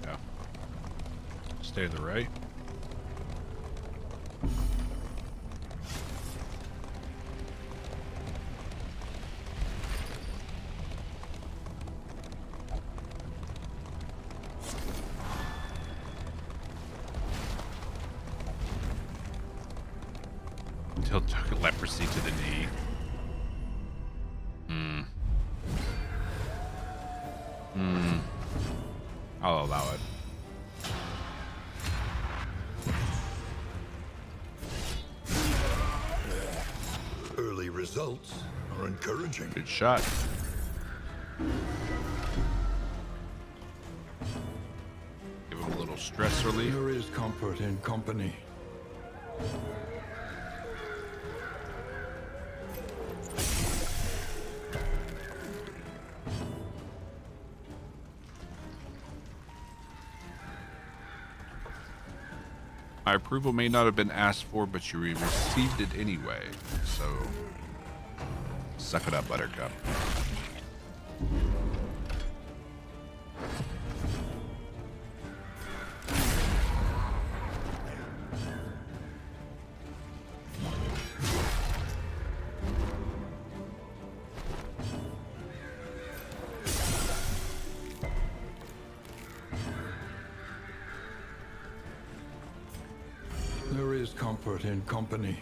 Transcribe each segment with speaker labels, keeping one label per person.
Speaker 1: Okay. Stay to the right. Until took leprosy to the knee. I'll allow it.
Speaker 2: Early results are encouraging.
Speaker 1: Good shot. Give him a little stress relief.
Speaker 2: There is comfort in company.
Speaker 1: My approval may not have been asked for, but you received it anyway. So, suck it up, Buttercup.
Speaker 2: There is comfort in company.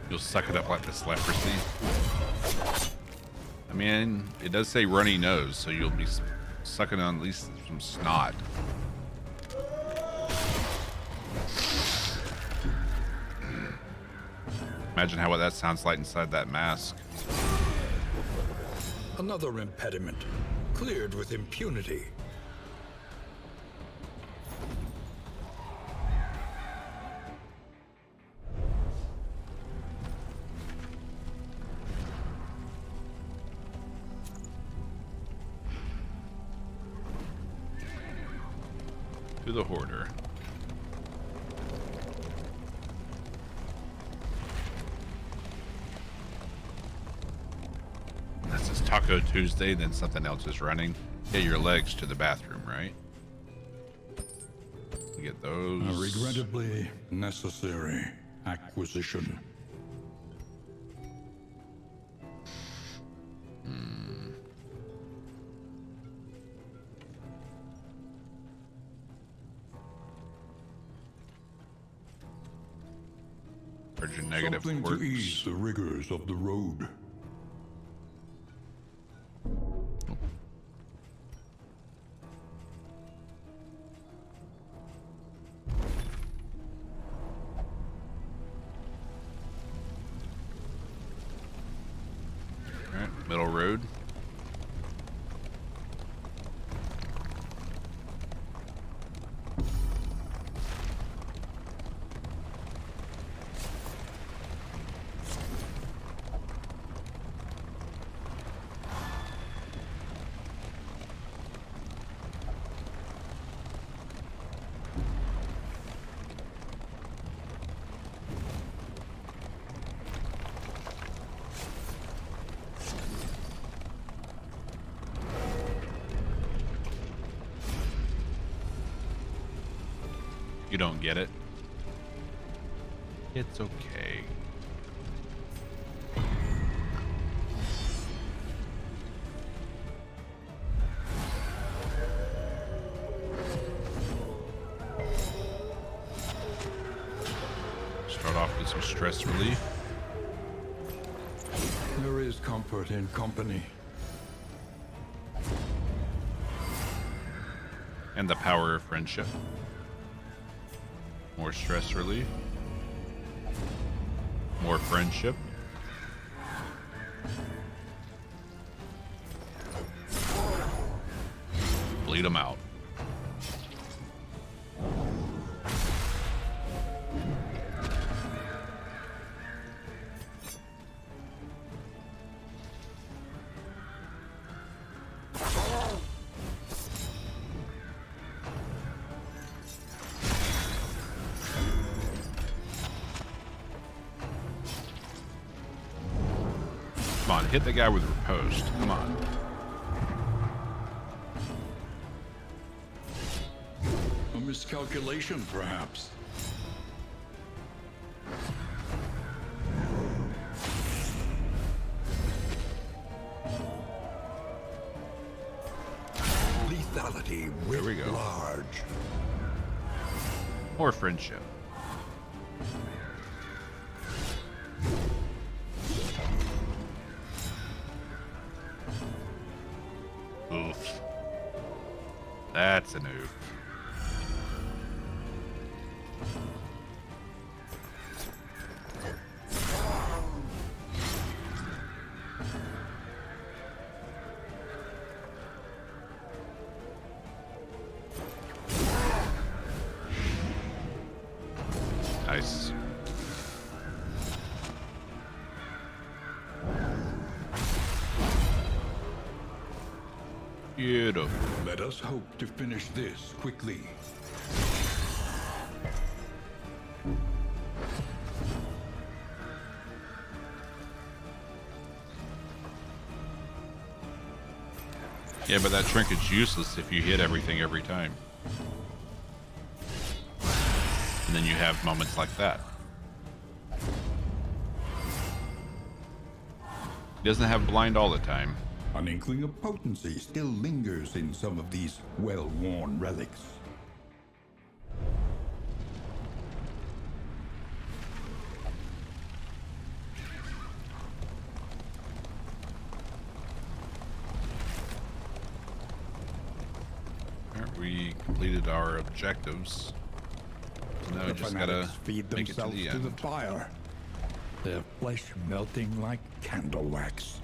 Speaker 1: You'll suck it up like this leprosy. I mean, it does say runny nose, so you'll be sucking on at least some snot. Imagine how that sounds like inside that mask.
Speaker 2: Another impediment, cleared with impunity.
Speaker 1: To the hoarder. This is Taco Tuesday, then something else is running. Get your legs to the bathroom, right? You get those.
Speaker 2: A regrettably necessary acquisition.
Speaker 1: Your negative
Speaker 2: Something
Speaker 1: quirks.
Speaker 2: to ease the rigors of the road.
Speaker 1: All right, middle road. You don't get it. It's okay. Start off with some stress relief.
Speaker 2: There is comfort in company.
Speaker 1: And the power of friendship. More stress relief. More friendship. Bleed them out. hit the guy with riposte. Come on.
Speaker 2: A miscalculation, perhaps. Lethality
Speaker 1: There we
Speaker 2: writ
Speaker 1: go.
Speaker 2: large.
Speaker 1: Or friendship. Oof. That's an oof. Nice. Beautiful.
Speaker 2: Let us hope to finish this quickly.
Speaker 1: Yeah, but that trinket's useless if you hit everything every time. And then you have moments like that. He doesn't have blind all the time.
Speaker 2: An inkling of potency still lingers in some of these well-worn relics.
Speaker 1: Alright, we completed our objectives. So now we
Speaker 2: The
Speaker 1: just gotta
Speaker 2: fanatics feed
Speaker 1: make it to
Speaker 2: themselves
Speaker 1: the
Speaker 2: to the
Speaker 1: end.
Speaker 2: fire, their flesh melting like candle wax.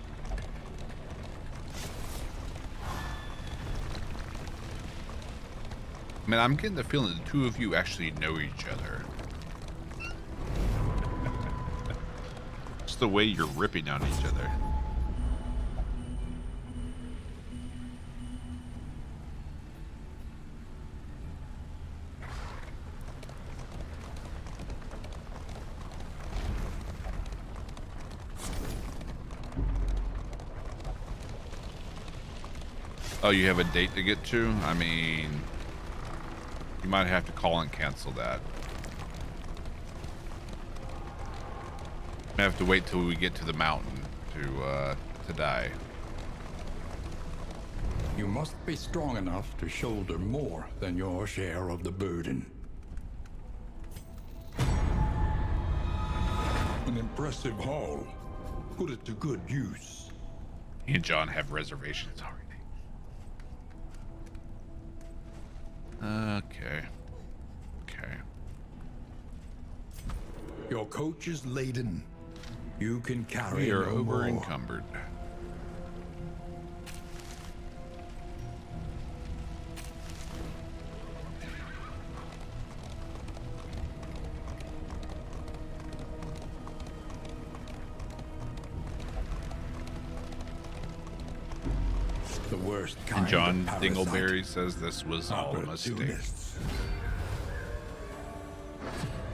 Speaker 1: Man, I'm getting the feeling the two of you actually know each other. Just the way you're ripping on each other. Oh, you have a date to get to? I mean, you might have to call and cancel that. I have to wait till we get to the mountain to die.
Speaker 2: You must be strong enough to shoulder more than your share of the burden. An impressive haul. Put it to good use.
Speaker 1: Me and John have reservations already. Okay. Okay.
Speaker 2: Your coach is laden. You can carry
Speaker 1: We are
Speaker 2: no
Speaker 1: over
Speaker 2: more.
Speaker 1: encumbered.
Speaker 2: The worst
Speaker 1: And
Speaker 2: kind
Speaker 1: John
Speaker 2: of parasite.
Speaker 1: Dingleberry says this was all a mistake.
Speaker 2: Opportunists.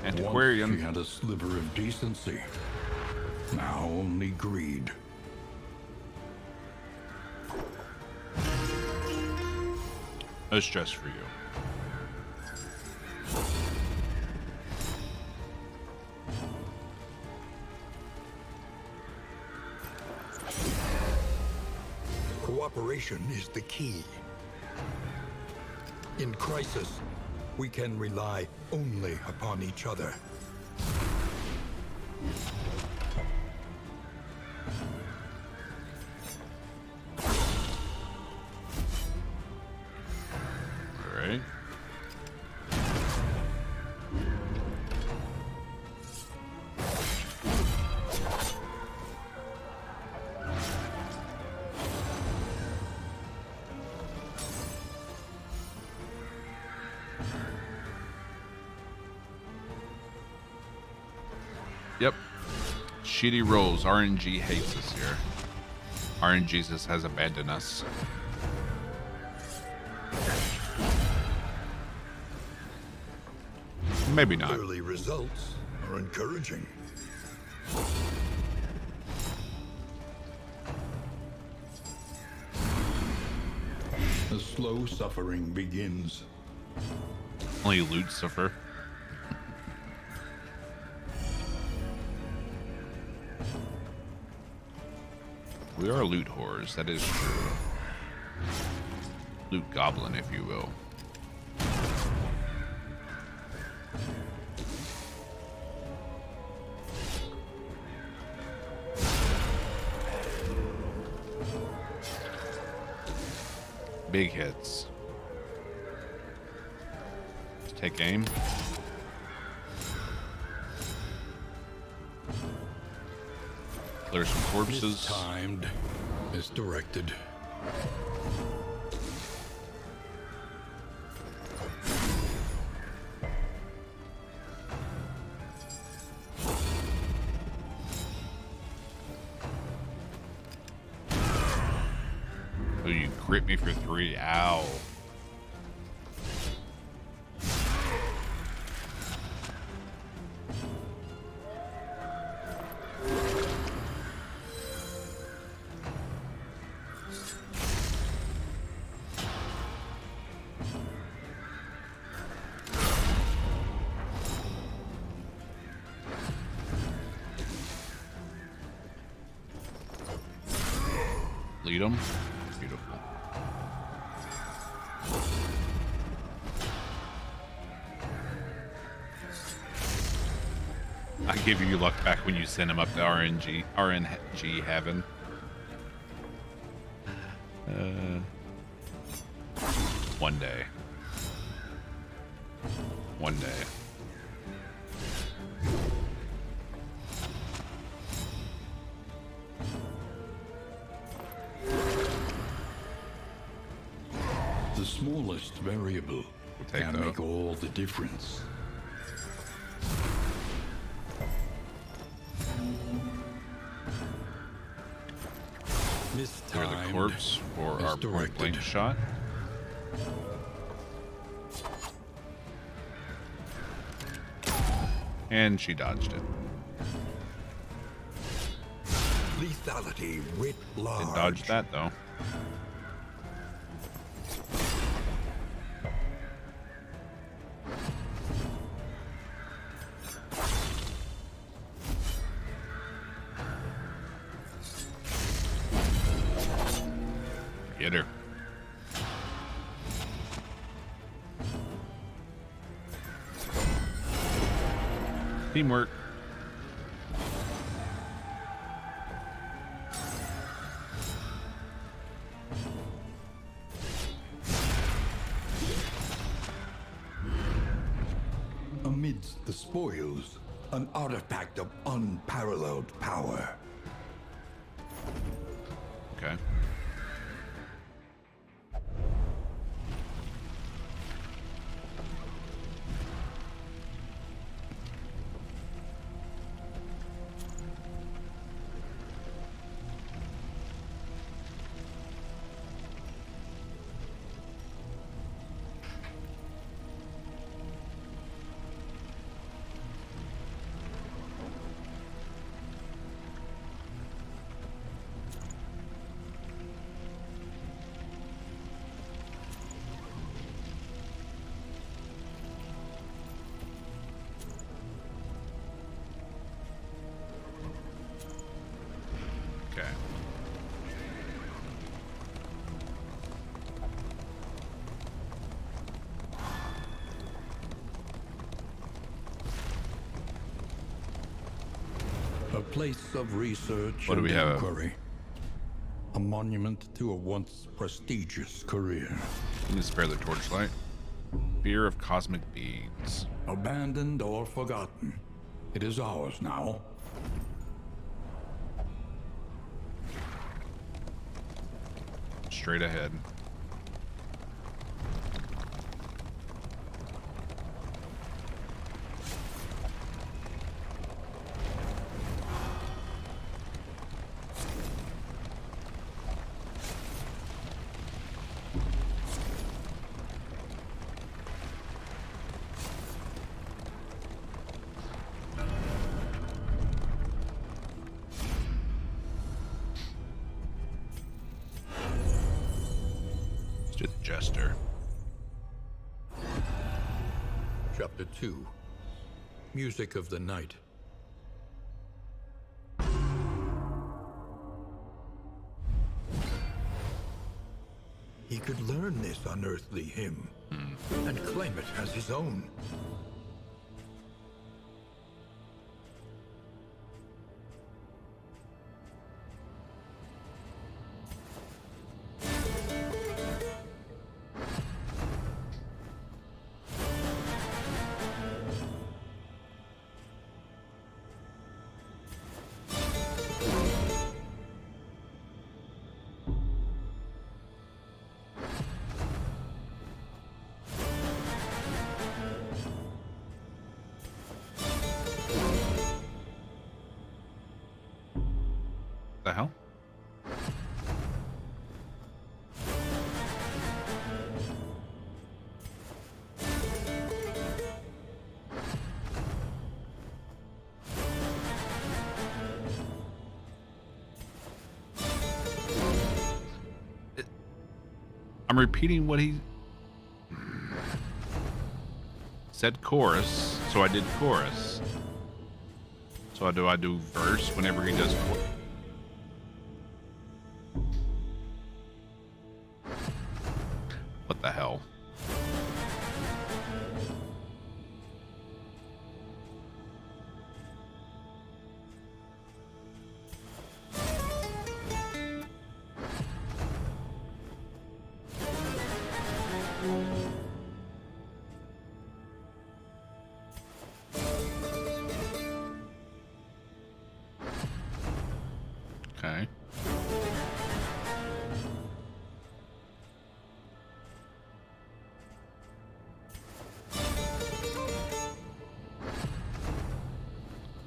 Speaker 1: Antiquarian.
Speaker 2: Once she had a sliver of decency. Now only greed.
Speaker 1: No stress for you.
Speaker 2: Cooperation is the key. In crisis, we can rely only upon each other.
Speaker 1: All right. Yep. Shitty rolls. RNG hates us here. RNG has abandoned us. Maybe not.
Speaker 2: Early results are encouraging. The slow suffering begins.
Speaker 1: Only Lucifer. We are loot whores, that is true. Loot goblin, if you will. Big hits. Let's take aim. Clear some corpses.
Speaker 2: Timed, misdirected.
Speaker 1: Oh, you crit me for 3. Ow. Lead them. Beautiful. I give you luck back when you send him up to RNG heaven. One day. One day.
Speaker 2: The smallest variable can make all the difference.
Speaker 1: Clear the corpse for our point blank shot. And she dodged it.
Speaker 2: Lethality writ large.
Speaker 1: Didn't dodge that though. Get her. Teamwork.
Speaker 2: Amidst the spoils, an artifact of unparalleled power.
Speaker 1: Okay. Okay.
Speaker 2: A place of research
Speaker 1: What do
Speaker 2: and
Speaker 1: we have?
Speaker 2: inquiry. A monument to a once prestigious career.
Speaker 1: I'm gonna spare the torchlight. Fear of cosmic beings.
Speaker 2: Abandoned or forgotten. It is ours now.
Speaker 1: Straight ahead. Let's do the Jester.
Speaker 2: Chapter 2. Music of the Night. He could learn this unearthly hymn and claim it as his own.
Speaker 1: The hell? I'm repeating what he said chorus, so I did chorus. So do I do verse whenever he does chorus? What the hell? Okay.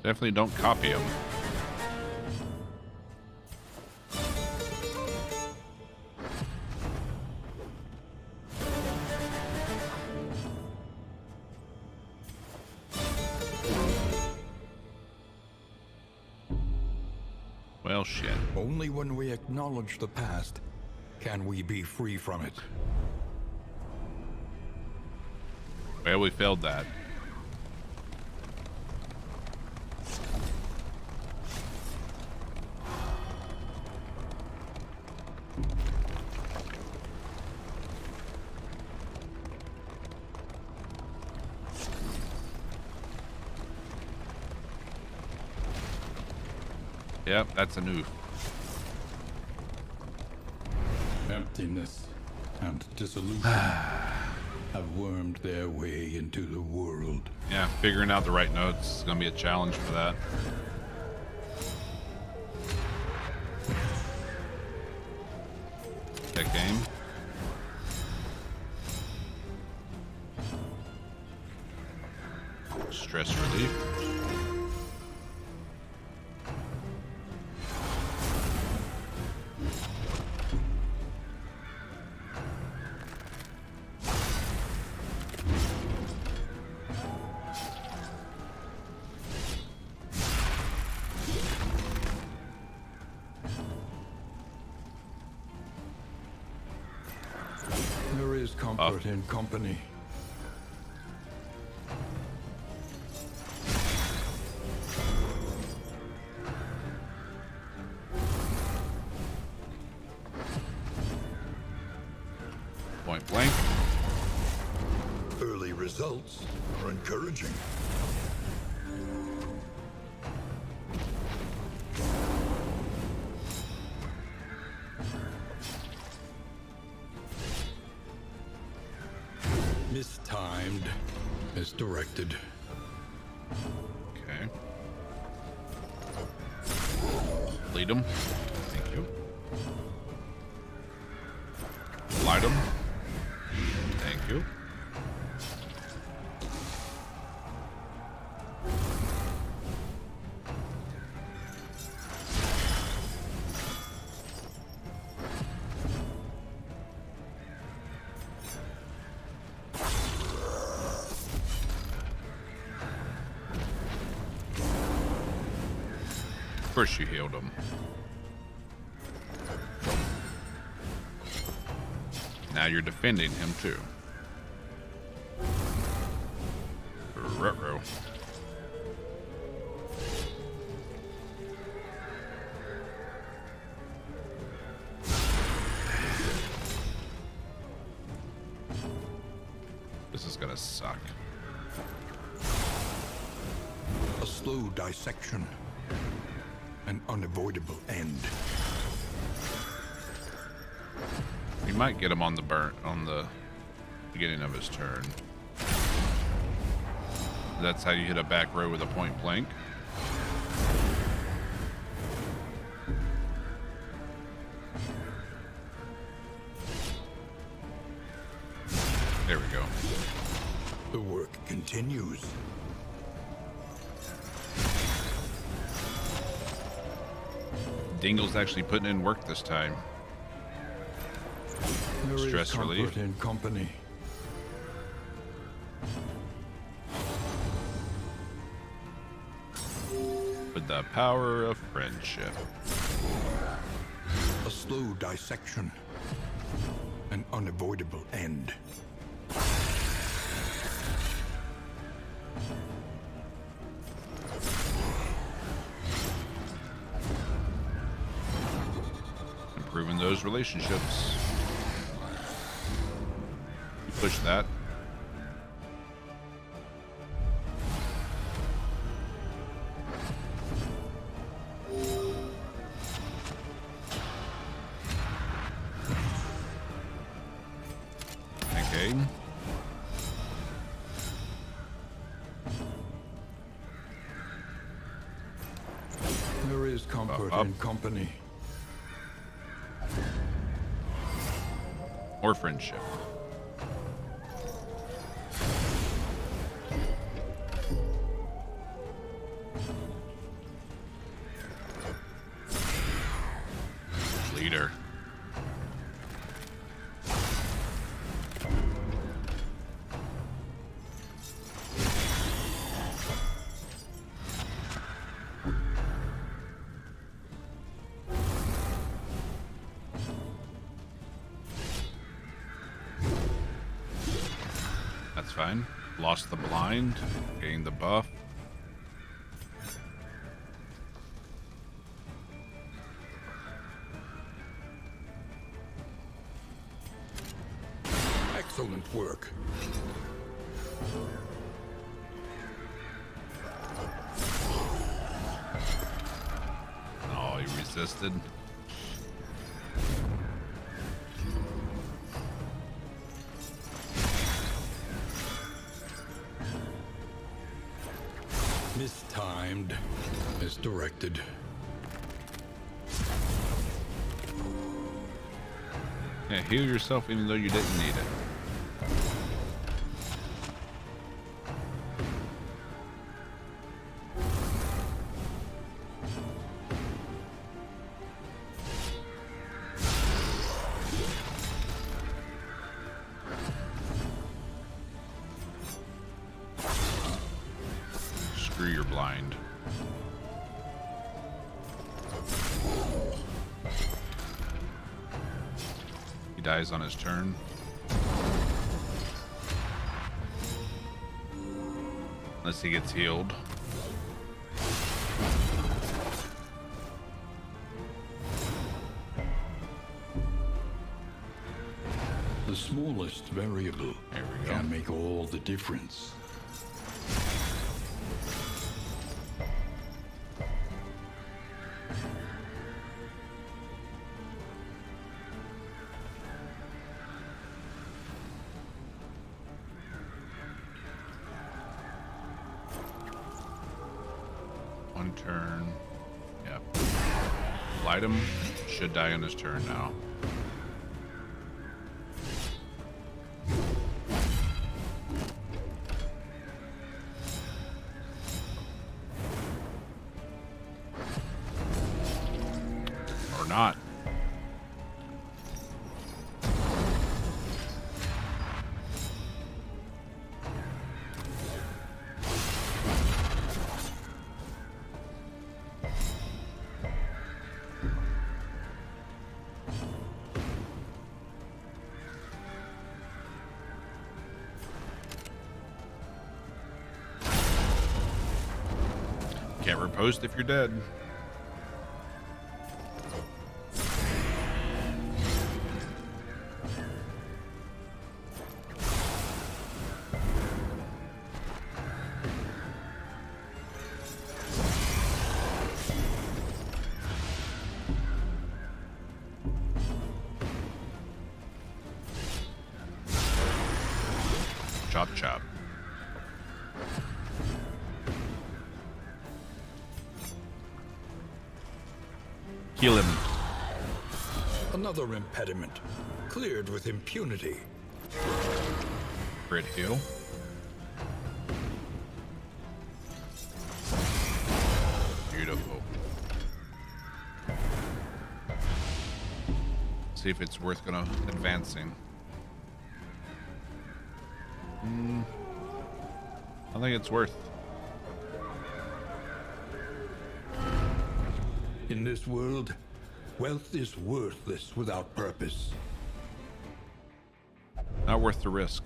Speaker 1: Definitely don't copy him. Well, shit.
Speaker 2: Only when we acknowledge the past can we be free from it.
Speaker 1: Well, we failed that. Yep, that's a new.
Speaker 2: Emptiness and dissolution have wormed their way into the world.
Speaker 1: Yeah, figuring out the right notes is gonna be a challenge for that. That game. Stress relief.
Speaker 2: There is comfort in company.
Speaker 1: Point blank.
Speaker 2: Early results are encouraging. Mistimed, misdirected.
Speaker 1: Okay. Lead him. Thank you. Light him. Thank you. Of course you healed him. Now you're defending him too. Ruh-roh. This is gonna suck.
Speaker 2: A slow dissection. An unavoidable end.
Speaker 1: We might get him on the beginning of his turn. That's how you hit a back row with a point blank. There we go.
Speaker 2: The work continues.
Speaker 1: Dingle's actually putting in work this time.
Speaker 2: There
Speaker 1: Stress
Speaker 2: is comfort
Speaker 1: relief.
Speaker 2: in company.
Speaker 1: With the power of friendship.
Speaker 2: A slow dissection. An unavoidable end.
Speaker 1: Improving those relationships. You push that. Okay.
Speaker 2: There is comfort
Speaker 1: Up.
Speaker 2: in company.
Speaker 1: Or friendship. Leader. That's fine. Lost the blind, gained the buff.
Speaker 2: Excellent work.
Speaker 1: Oh, he resisted.
Speaker 2: Mistimed. Misdirected.
Speaker 1: Yeah, heal yourself even though you didn't need it. Screw your blind. He dies on his turn. Unless he gets healed.
Speaker 2: The smallest variable
Speaker 1: There we go.
Speaker 2: can make all the difference.
Speaker 1: One turn. Yep. Light him. Should die on his turn now. Or not. Can't repost if you're dead. Chop chop. Kill him.
Speaker 2: Another impediment, cleared with impunity.
Speaker 1: Crit heal. Beautiful. See if it's worth advancing. I think it's worth.
Speaker 2: In this world, wealth is worthless without purpose.
Speaker 1: Not worth the risk.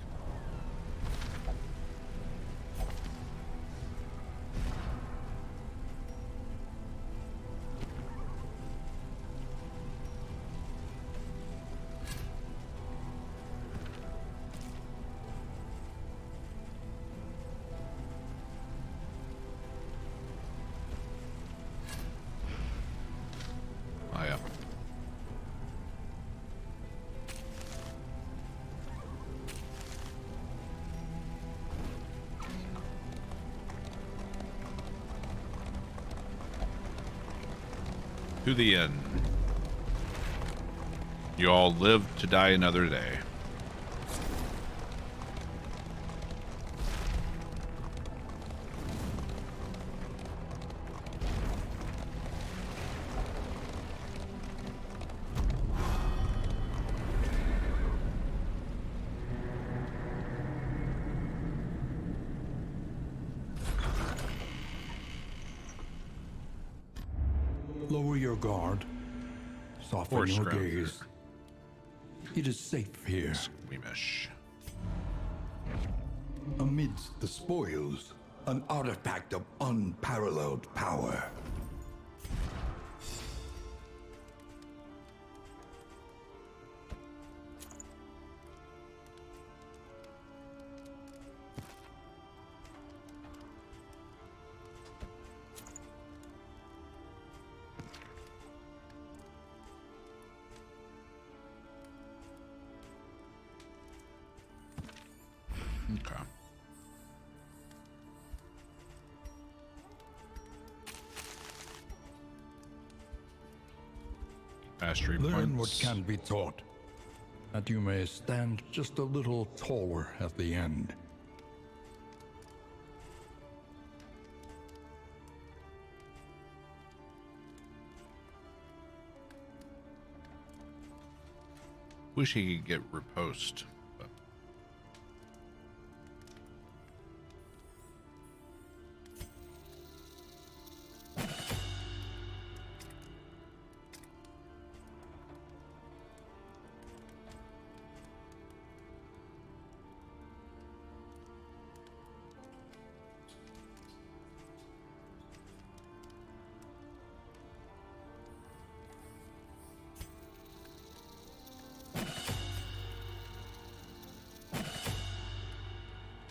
Speaker 1: Oh yeah. To the end. You all live to die another day.
Speaker 2: Lower your guard. Soften
Speaker 1: Horse
Speaker 2: your
Speaker 1: ground.
Speaker 2: gaze. It is safe here.
Speaker 1: Squeamish.
Speaker 2: Amidst the spoils, an artifact of unparalleled power.
Speaker 1: Okay. Mastery
Speaker 2: Learn what
Speaker 1: points.
Speaker 2: can be taught, that you may stand just a little taller at the end.
Speaker 1: Wish he could get repost. But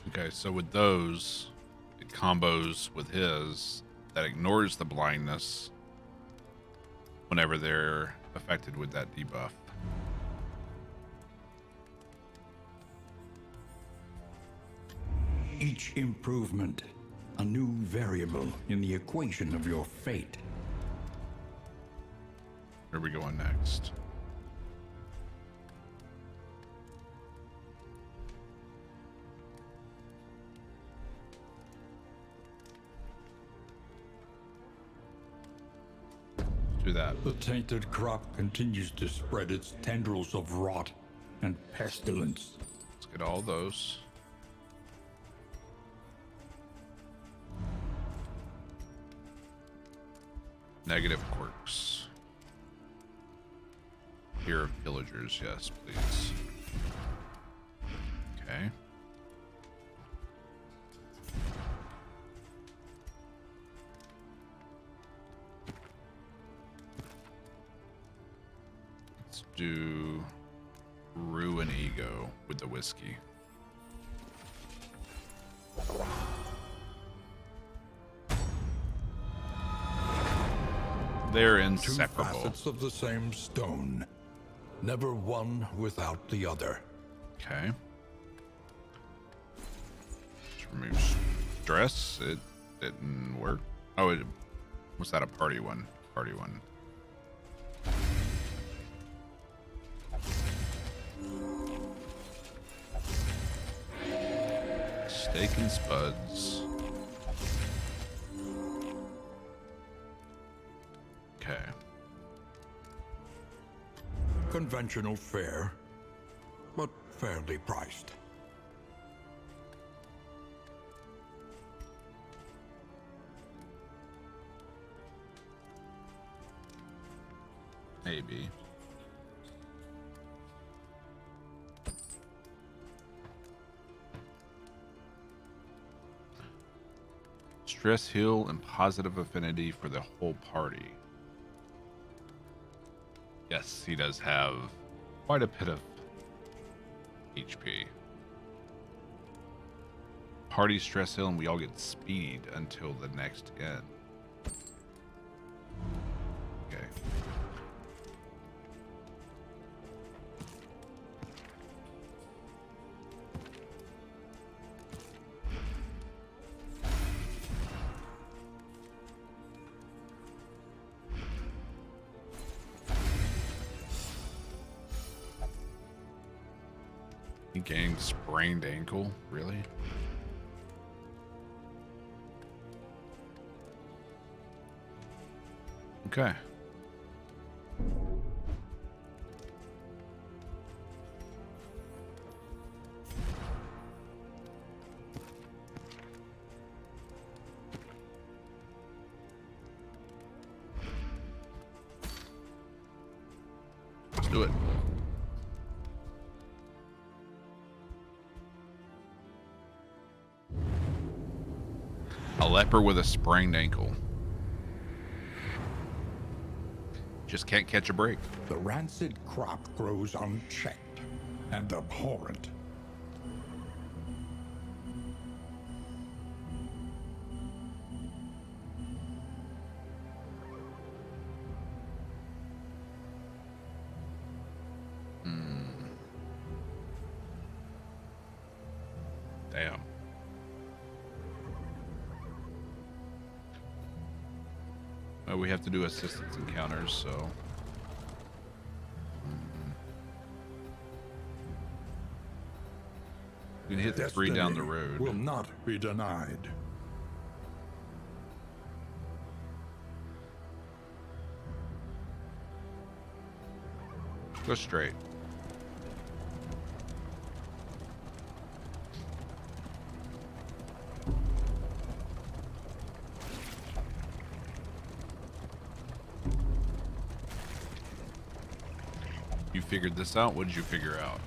Speaker 1: okay, so with those, it combos with his that ignores the blindness whenever they're affected with that debuff.
Speaker 2: Each improvement, a new variable in the equation of your fate.
Speaker 1: Where are we going next? Do that.
Speaker 2: The tainted crop continues to spread its tendrils of rot and pestilence.
Speaker 1: Let's get all those. Negative quirks. Fear of pillagers, yes, please. Okay. do Ruin Ego with the whiskey. They're inseparable.
Speaker 2: Two facets of the same stone. Never one without the other.
Speaker 1: Okay. Let's remove stress. It didn't work. Oh, was that a party one? Party one. Steak and spuds. Okay.
Speaker 2: Conventional fare, but fairly priced.
Speaker 1: Maybe. Stress heal and positive affinity for the whole party. Yes, he does have quite a bit of HP. Party stress heal and we all get speed until the next end. Okay. He gained sprained ankle? Really? Okay. Let's do it. A leper with a sprained ankle. Just can't catch a break.
Speaker 2: The rancid crop grows unchecked and abhorrent.
Speaker 1: Damn. We have to do assistance encounters, so. We can hit the 3 down the road.
Speaker 2: Will not be denied.
Speaker 1: Go straight. You figured this out? What did you figure out?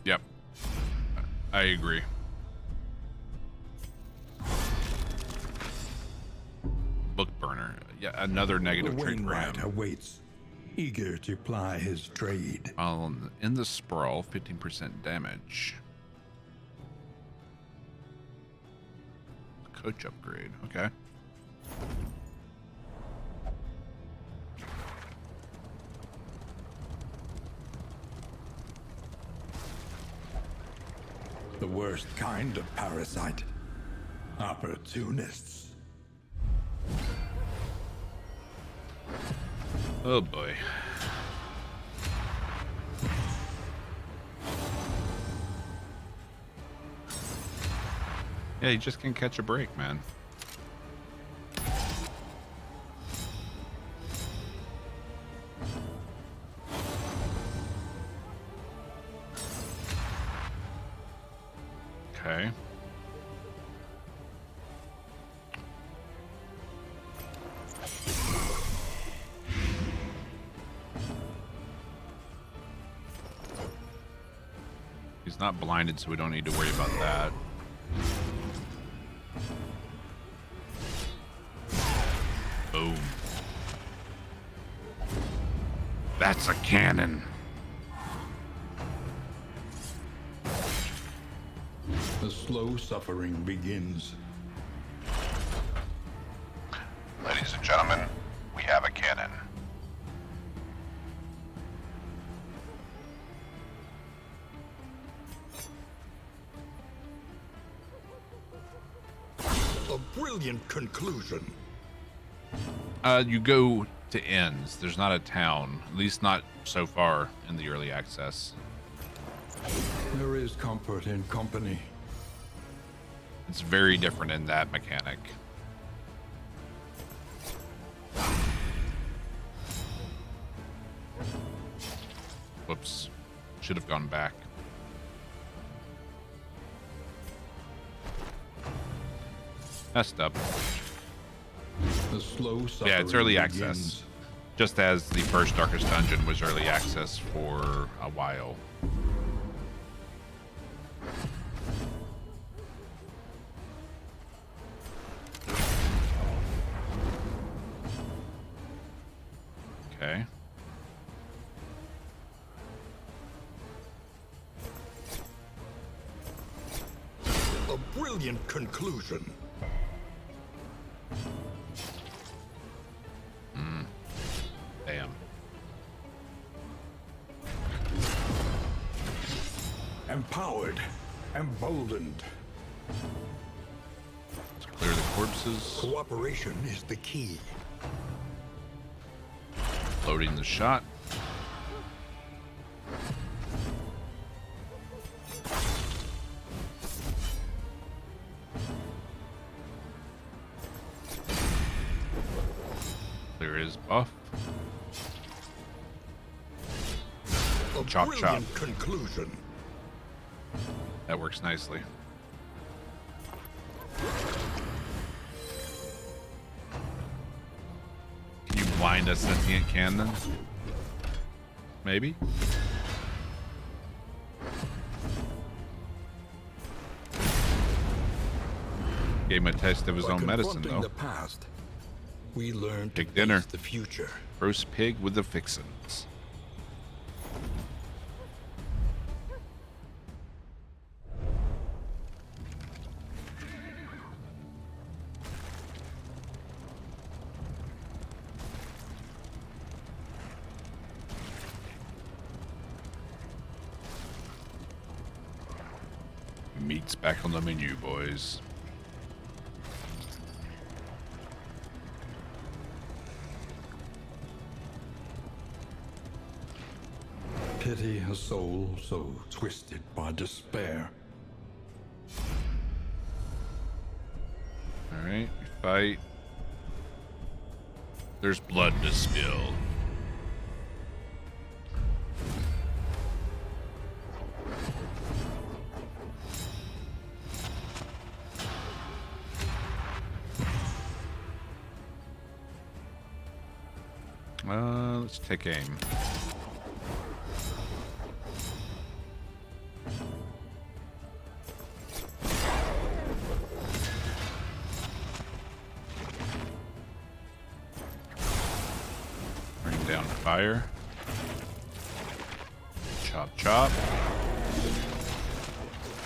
Speaker 1: Yep. I agree. Book burner. Yeah, another negative trait for him.
Speaker 2: Wainwright awaits, eager to ply his trade.
Speaker 1: In the sprawl, 15% damage. Coach upgrade. Okay.
Speaker 2: The worst kind of parasite. Opportunists.
Speaker 1: Oh boy. Yeah, you just can't catch a break, man. Okay. He's not blinded, so we don't need to worry about that. Boom. That's a cannon.
Speaker 2: The slow suffering begins.
Speaker 3: Ladies and gentlemen, we have a cannon.
Speaker 2: A brilliant conclusion.
Speaker 1: You go to ends. There's not a town, at least not so far in the early access.
Speaker 2: There is comfort in company.
Speaker 1: It's very different in that mechanic. Whoops. Should have gone back. Messed up.
Speaker 2: The slow suffering
Speaker 1: Yeah, it's early
Speaker 2: begins.
Speaker 1: access. Just as the first Darkest Dungeon was early access for a while. Okay.
Speaker 2: A brilliant conclusion.
Speaker 1: Damn.
Speaker 2: Empowered, emboldened.
Speaker 1: Let's clear the corpses.
Speaker 2: Cooperation is the key.
Speaker 1: Loading the shot. Clear his buff.
Speaker 2: A
Speaker 1: Chop,
Speaker 2: brilliant
Speaker 1: chop.
Speaker 2: conclusion.
Speaker 1: That works nicely. Can you blind a sentient cannon? Maybe? Gave him a taste of his
Speaker 2: By
Speaker 1: own medicine,
Speaker 2: confronting
Speaker 1: though.
Speaker 2: the past, we learn to
Speaker 1: Pig dinner.
Speaker 2: face the future.
Speaker 1: Roast pig with the fixins. Meat's back on the menu, boys.
Speaker 2: Pity a soul so twisted by despair.
Speaker 1: Alright, we fight. There's blood to spill. Let's take aim. Bring down fire. Chop, chop.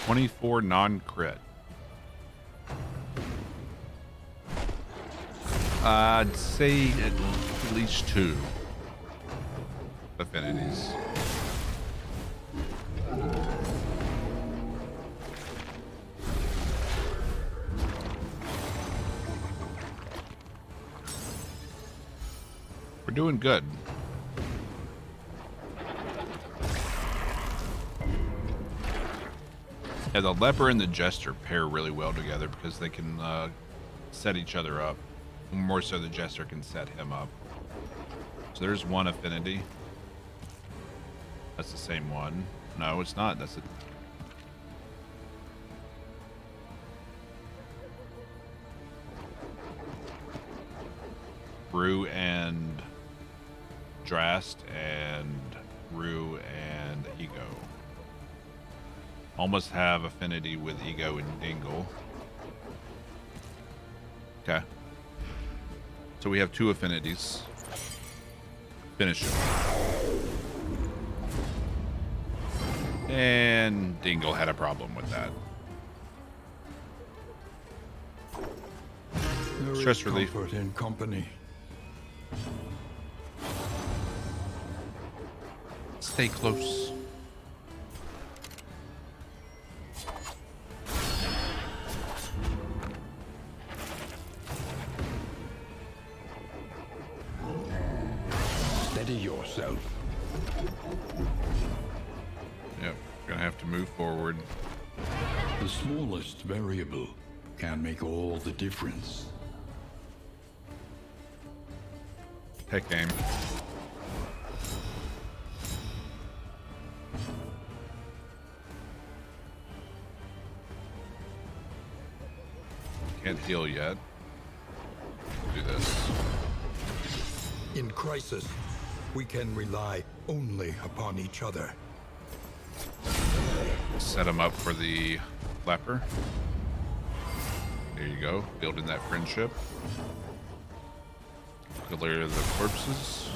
Speaker 1: 24 non-crit. I'd say at least 2 affinities. We're doing good. Yeah, the leper and the jester pair really well together because they can set each other up. More so the jester can set him up. So there's one affinity. That's the same one. No, it's not. That's it. Rue and Drast and Rue and Ego. Almost have affinity with Ego and Dingle. Okay. So we have 2 affinities. Finish him. And Dingle had a problem with that.
Speaker 2: There is
Speaker 1: Stress relief.
Speaker 2: comfort in company.
Speaker 1: Stay close.
Speaker 2: Steady yourself.
Speaker 1: Yep, gonna have to move forward.
Speaker 2: The smallest variable can make all the difference.
Speaker 1: Tech aim. Can't heal yet. Do this.
Speaker 2: In crisis, we can rely only upon each other.
Speaker 1: Set him up for the flapper. There you go. Building that friendship. Clear the corpses.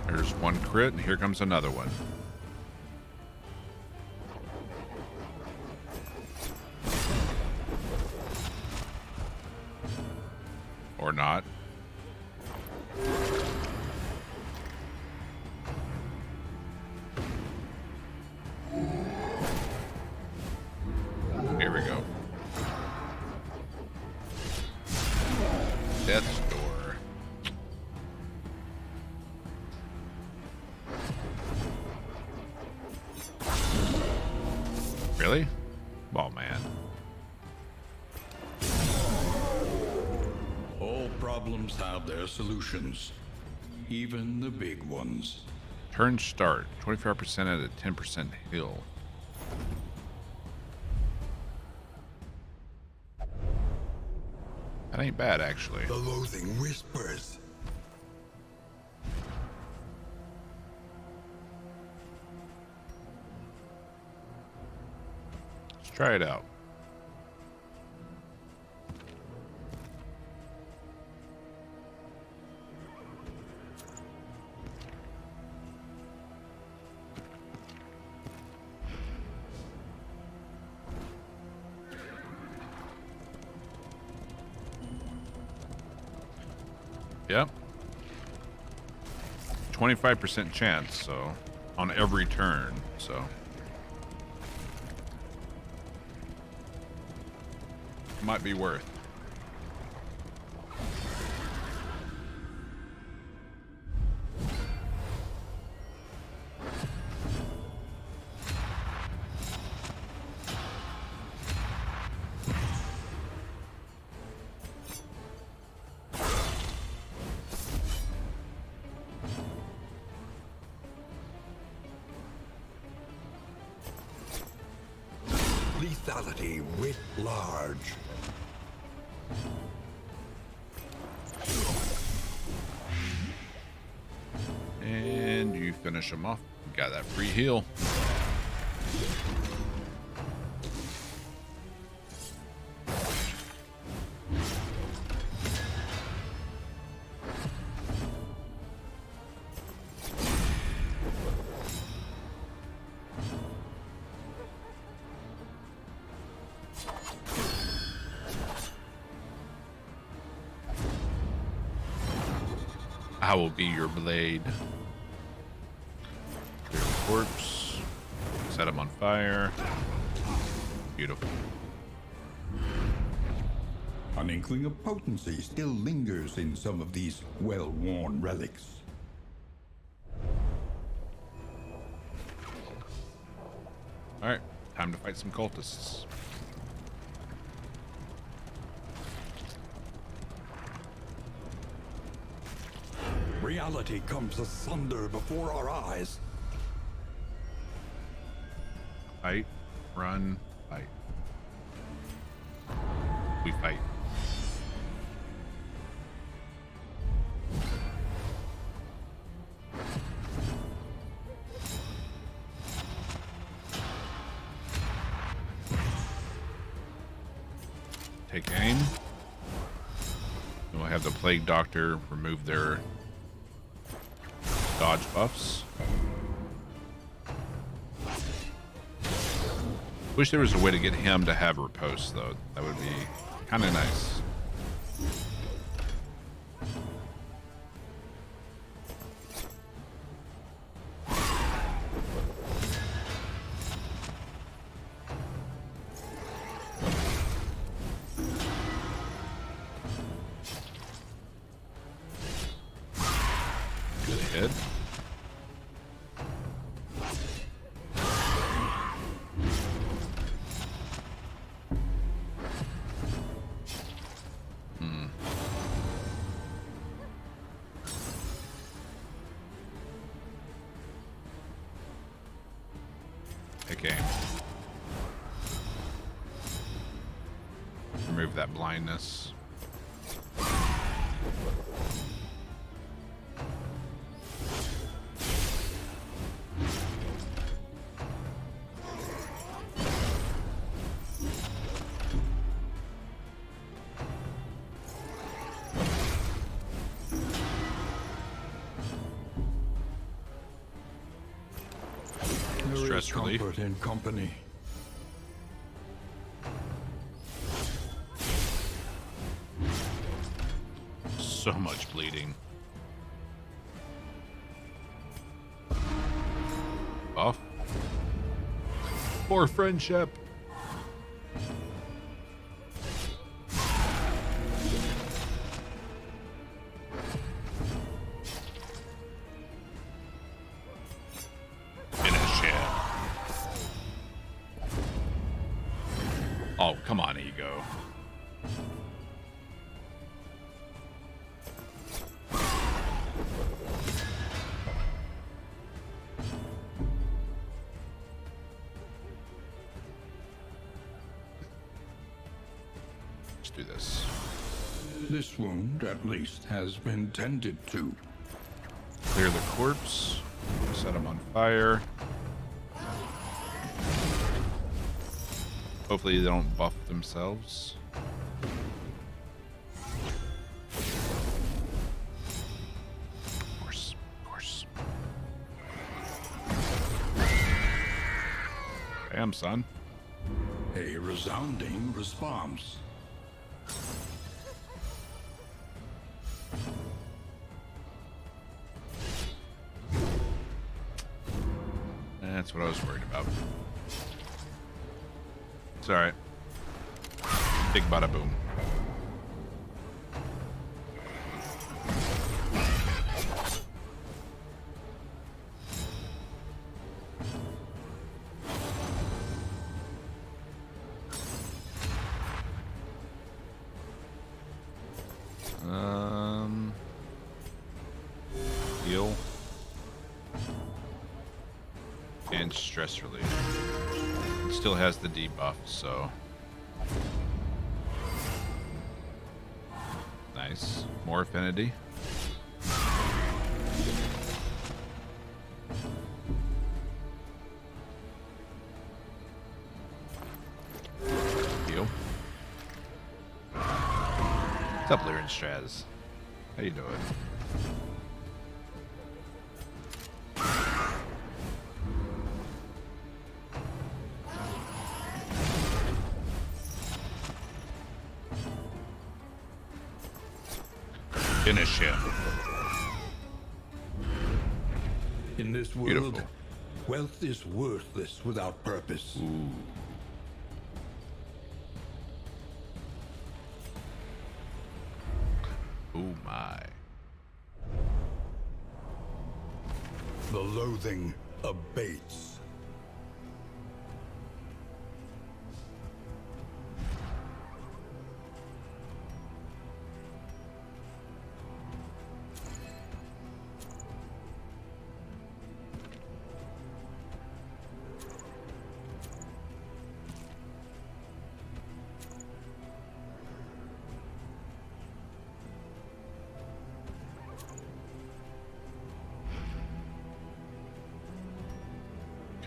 Speaker 1: There's one crit, and here comes another one. Or not. Here we go. Death's door. Really? Oh, man.
Speaker 2: All problems have their solutions, even the big ones.
Speaker 1: Turn start. 25% at a 10% heal. That ain't bad, actually.
Speaker 2: The loathing whispers.
Speaker 1: Let's try it out. Yep. 25% chance, so on every turn, so might be worth.
Speaker 2: Lethality writ large.
Speaker 1: And you finish him off. Got that free heal. I will be your blade. Clear the corpse. Set him on fire. Beautiful.
Speaker 2: An inkling of potency still lingers in some of these well-worn relics.
Speaker 1: Alright, time to fight some cultists.
Speaker 2: Reality comes asunder before our eyes.
Speaker 1: Fight, run, fight. we fight. Take aim. And we'll have the Plague Doctor remove their dodge buffs. Wish there was a way to get him to have riposte, though. That would be kind of nice. Good hit. Okay. Remove that blindness. Stress relief.
Speaker 2: Comfort in company.
Speaker 1: So much bleeding. Buff. For friendship. Oh, come on, ego. Let's do this.
Speaker 2: This wound, at least, has been tended to.
Speaker 1: Clear the corpse. Set him on fire. Hopefully they don't buff themselves. Of course, of course. Damn, son.
Speaker 2: A resounding response.
Speaker 1: That's what I was worried about. It's alright. Big bada boom. Heal. And stress relief. It still has the debuff, so nice. More affinity. Heal. What's up, Lyran Straz? How you doing? Finish him.
Speaker 2: In this world,
Speaker 1: Beautiful.
Speaker 2: wealth is worthless without purpose.
Speaker 1: Ooh. Oh my.
Speaker 2: The loathing abates.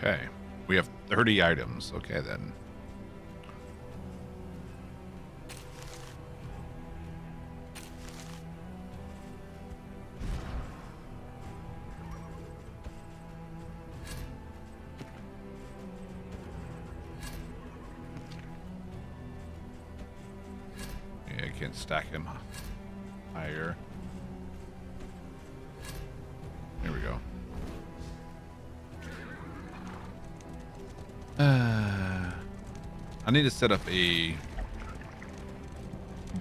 Speaker 1: Okay. We have 30 items. Okay, then. Yeah, I can't stack him higher. There we go. I need to set up a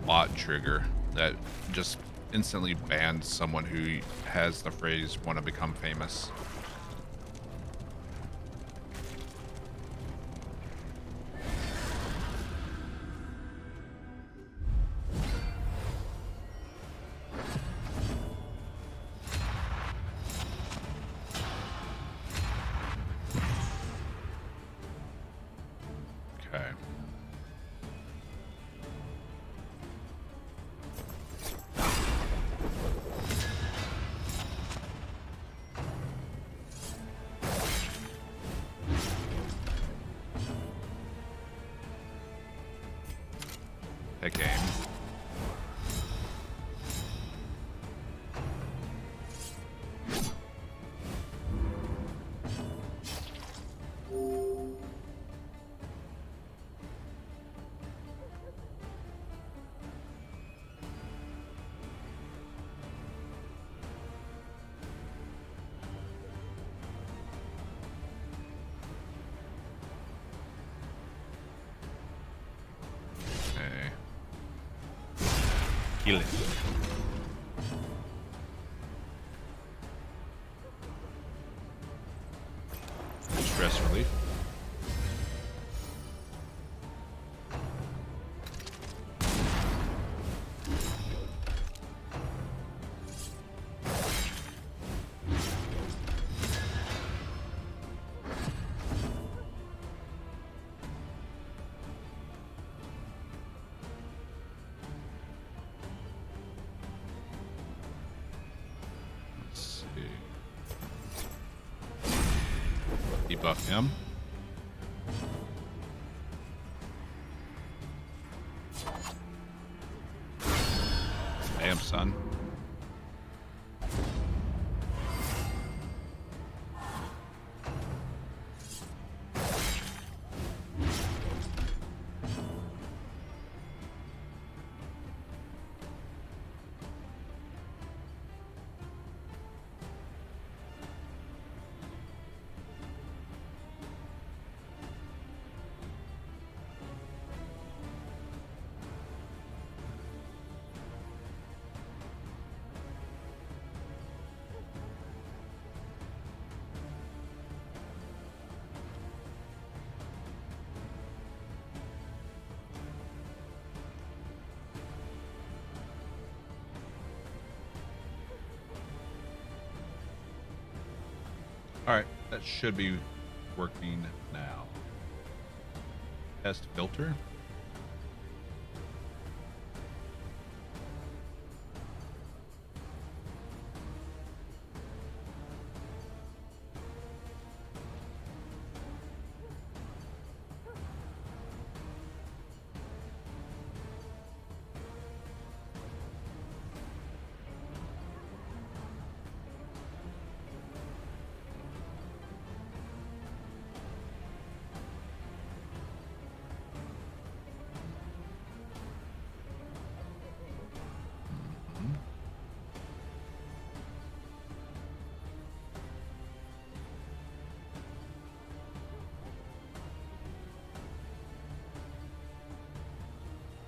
Speaker 1: bot trigger that just instantly bans someone who has the phrase "want to become famous." Okay. Pick aim. Okay. Heal it. Stress relief. Let's see. Debuff him. Damn, son. All right, that should be working now. Test filter.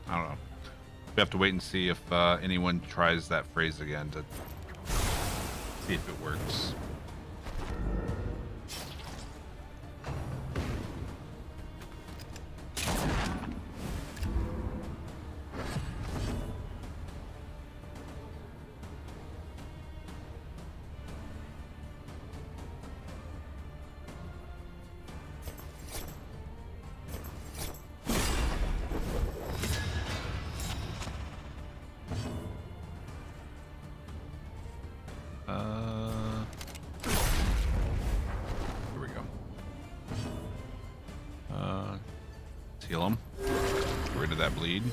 Speaker 1: I don't know. We have to wait and see if anyone tries that phrase again to see if it works. heal him. Get rid of that bleed.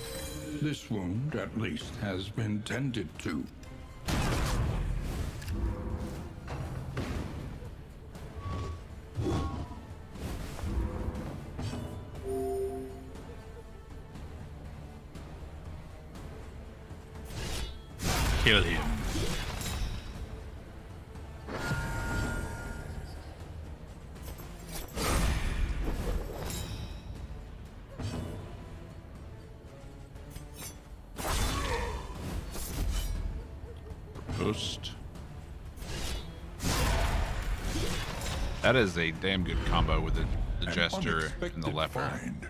Speaker 2: This wound, at least, has been tended to.
Speaker 1: Kill him. Post. That is a damn good combo with the Jester and the Leper.
Speaker 2: Find.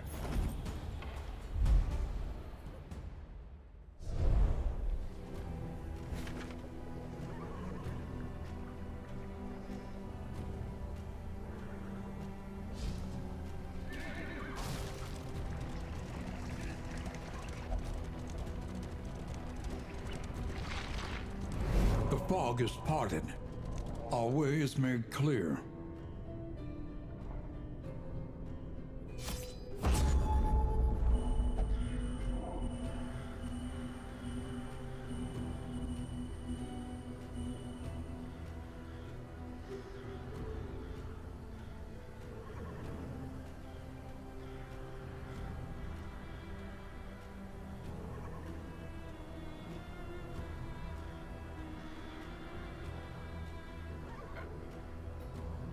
Speaker 2: The fog is parted. Our way is made clear.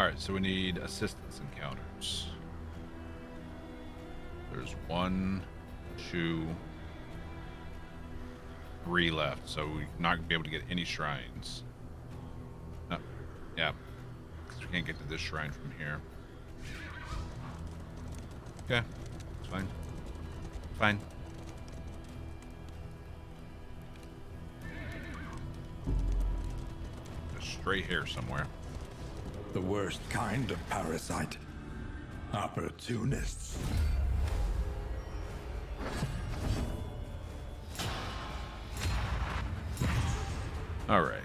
Speaker 1: Alright, so we need assistance encounters. There's 1, 2, 3 left, so we're not gonna be able to get any shrines. No, yeah, because we can't get to this shrine from here. Okay, it's fine. Fine. A stray hair somewhere.
Speaker 2: The worst kind of parasite. Opportunists.
Speaker 1: All right.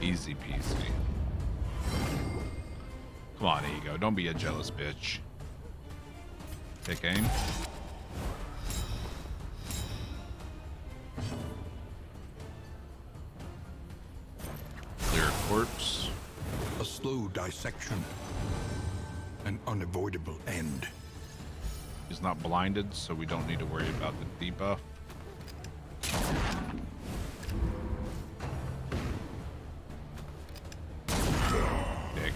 Speaker 1: Easy peasy. Come on, ego. Don't be a jealous bitch. Take aim. Clear a corpse.
Speaker 2: A slow dissection. An unavoidable end.
Speaker 1: He's not blinded, so we don't need to worry about the debuff. Dick.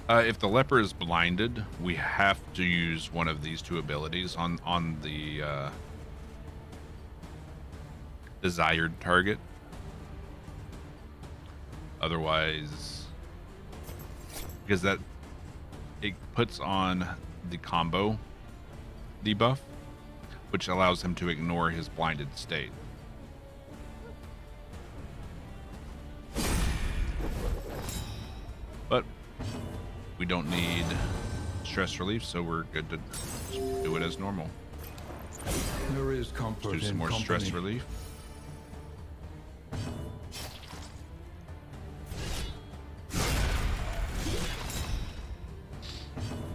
Speaker 1: If the leper is blinded, we have to use one of these 2 abilities on the desired target. Otherwise, because it puts on the combo debuff, which allows him to ignore his blinded state. But we don't need stress relief, so we're good to do it as normal.
Speaker 2: There is comfort
Speaker 1: Let's do some
Speaker 2: in
Speaker 1: more
Speaker 2: company.
Speaker 1: stress relief.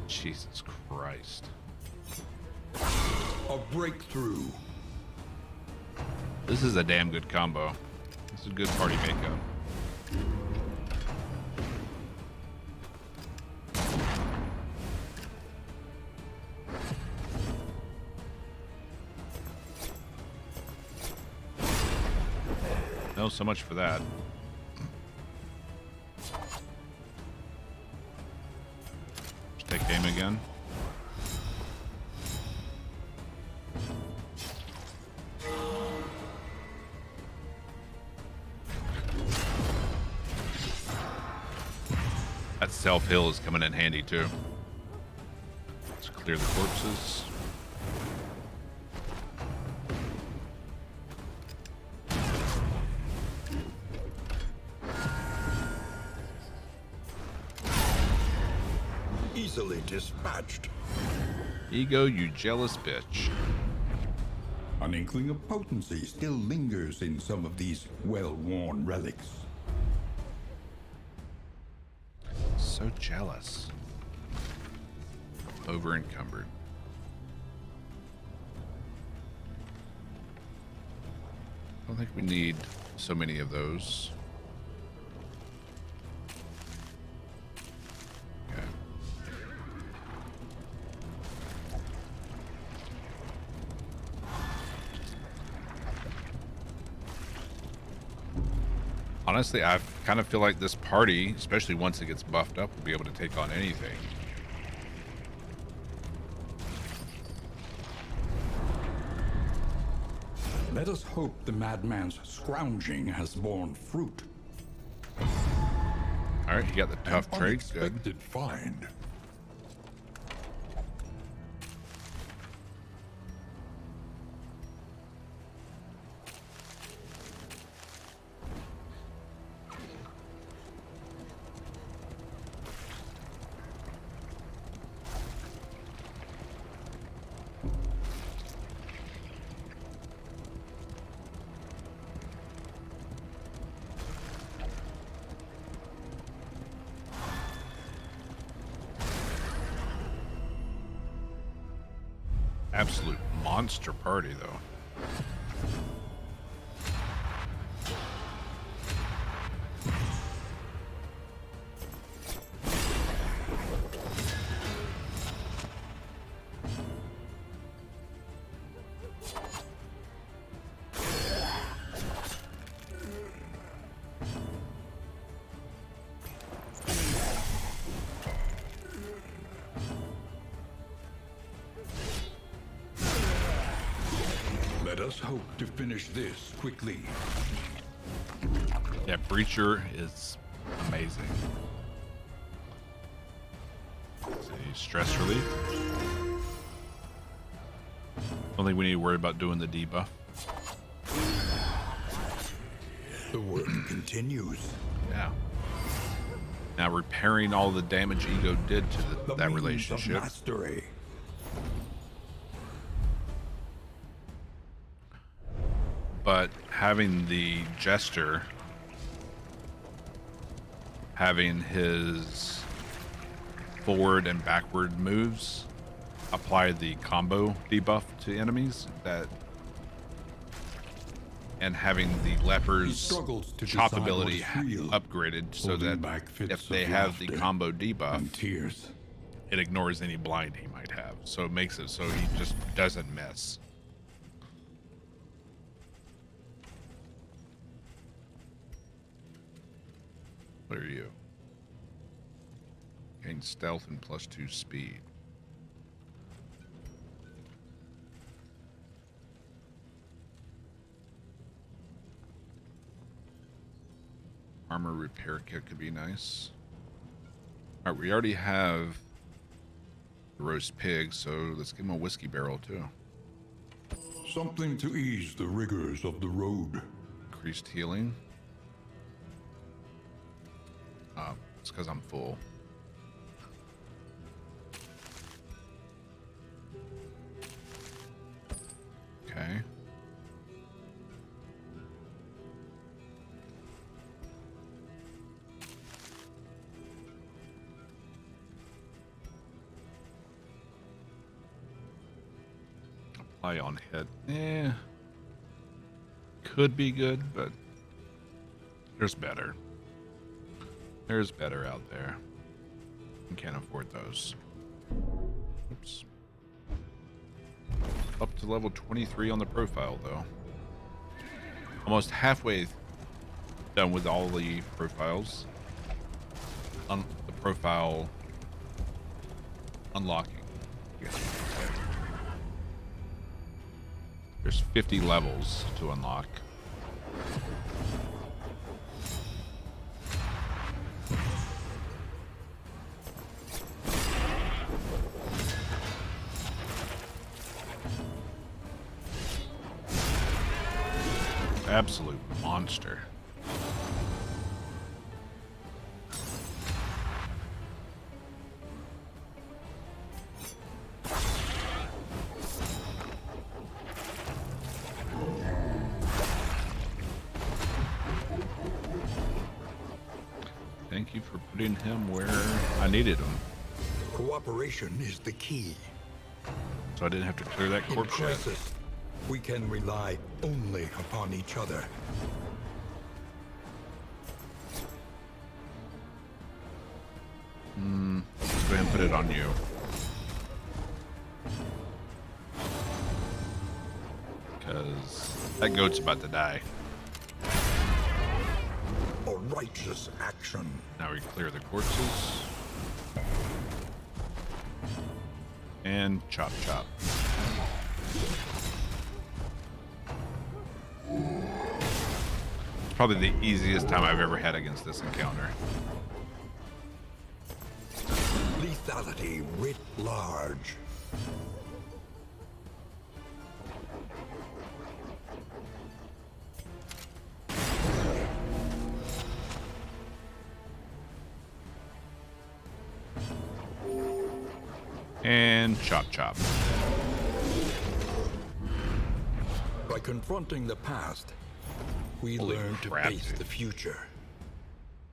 Speaker 1: Jesus Christ.
Speaker 2: A breakthrough.
Speaker 1: This is a damn good combo. This is a good party makeup. No, so much for that. Just take aim again. That self-heal is coming in handy too. Let's clear the corpses.
Speaker 2: easily dispatched.
Speaker 1: Ego, you jealous bitch.
Speaker 4: An inkling of potency still lingers in some of these well-worn relics.
Speaker 1: So jealous. Over encumbered. I don't think we need so many of those. Okay. Honestly, I kind of feel like this party, especially once it gets buffed up, will be able to take on anything.
Speaker 4: Let us hope the madman's scrounging has borne fruit.
Speaker 1: All right, you got the tough
Speaker 4: An
Speaker 1: trade. Good.
Speaker 4: unexpected find.
Speaker 1: Absolute monster party, though.
Speaker 4: Let us hope to finish this quickly.
Speaker 1: Yeah, Breacher is amazing. See, stress relief. Don't think we need to worry about doing the debuff.
Speaker 2: The work continues.
Speaker 1: Yeah. Now repairing all the damage Ego did to
Speaker 4: The
Speaker 1: that
Speaker 4: means of
Speaker 1: relationship.
Speaker 4: mastery.
Speaker 1: But having the Jester, having his forward and backward moves apply the combo debuff to enemies, that, and having the
Speaker 4: He
Speaker 1: leper's
Speaker 4: struggles to
Speaker 1: chop
Speaker 4: decide what
Speaker 1: ability
Speaker 4: is real,
Speaker 1: upgraded so
Speaker 4: holding
Speaker 1: that
Speaker 4: back fits
Speaker 1: if they
Speaker 4: of
Speaker 1: have the
Speaker 4: laughter
Speaker 1: combo debuff,
Speaker 4: and tears.
Speaker 1: it ignores any blind he might have. So it makes it so he just doesn't miss. What are you? Gain stealth and +2 speed. Armor repair kit could be nice. All right, we already have the roast pig, so let's give him a whiskey barrel too.
Speaker 4: Something to ease the rigors of the road.
Speaker 1: Increased healing. It's because I'm full. Okay. Apply on head. Could be good, but there's better. There's better out there. You can't afford those. Oops. Up to level 23 on the profile, though. Almost halfway done with all the profiles. The profile unlocking. I guess you could say. There's 50 levels to unlock. Absolute monster. Thank you for putting him where I needed him.
Speaker 2: Cooperation is the key.
Speaker 1: So I didn't have to clear that
Speaker 2: In
Speaker 1: corpse yet.
Speaker 2: crisis, we can rely only upon each other.
Speaker 1: Let's go ahead and put it on you. Because that goat's about to die.
Speaker 2: A righteous action.
Speaker 1: Now we clear the corpses. And chop chop. It's probably the easiest time I've ever had against this encounter.
Speaker 2: Lethality writ large.
Speaker 1: And chop chop.
Speaker 2: By confronting the past, we
Speaker 1: Holy
Speaker 2: learn
Speaker 1: crap,
Speaker 2: to face
Speaker 1: dude.
Speaker 2: the future.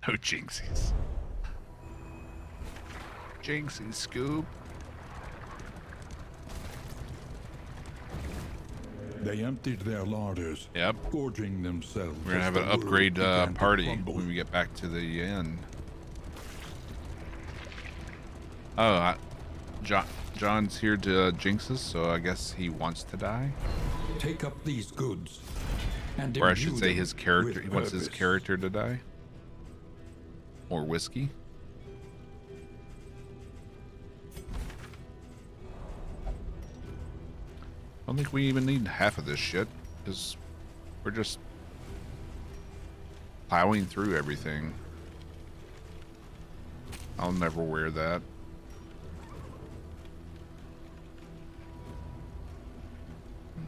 Speaker 1: No jinxies. Jinxies, Scoop.
Speaker 4: They emptied their larders,
Speaker 1: Yep.
Speaker 4: gorging themselves.
Speaker 1: We're gonna
Speaker 4: as
Speaker 1: have
Speaker 4: the
Speaker 1: an
Speaker 4: world
Speaker 1: upgrade
Speaker 4: began to
Speaker 1: party
Speaker 4: crumble.
Speaker 1: when we get back to the end. Oh, John's here to jinx us, so I guess he wants to die.
Speaker 4: Take up these goods, and
Speaker 1: Or I
Speaker 4: imbue
Speaker 1: should say
Speaker 4: them
Speaker 1: his character.
Speaker 4: with
Speaker 1: He wants his
Speaker 4: purpose.
Speaker 1: character to die. Or whiskey. I don't think we even need half of this shit, because we're just plowing through everything. I'll never wear that.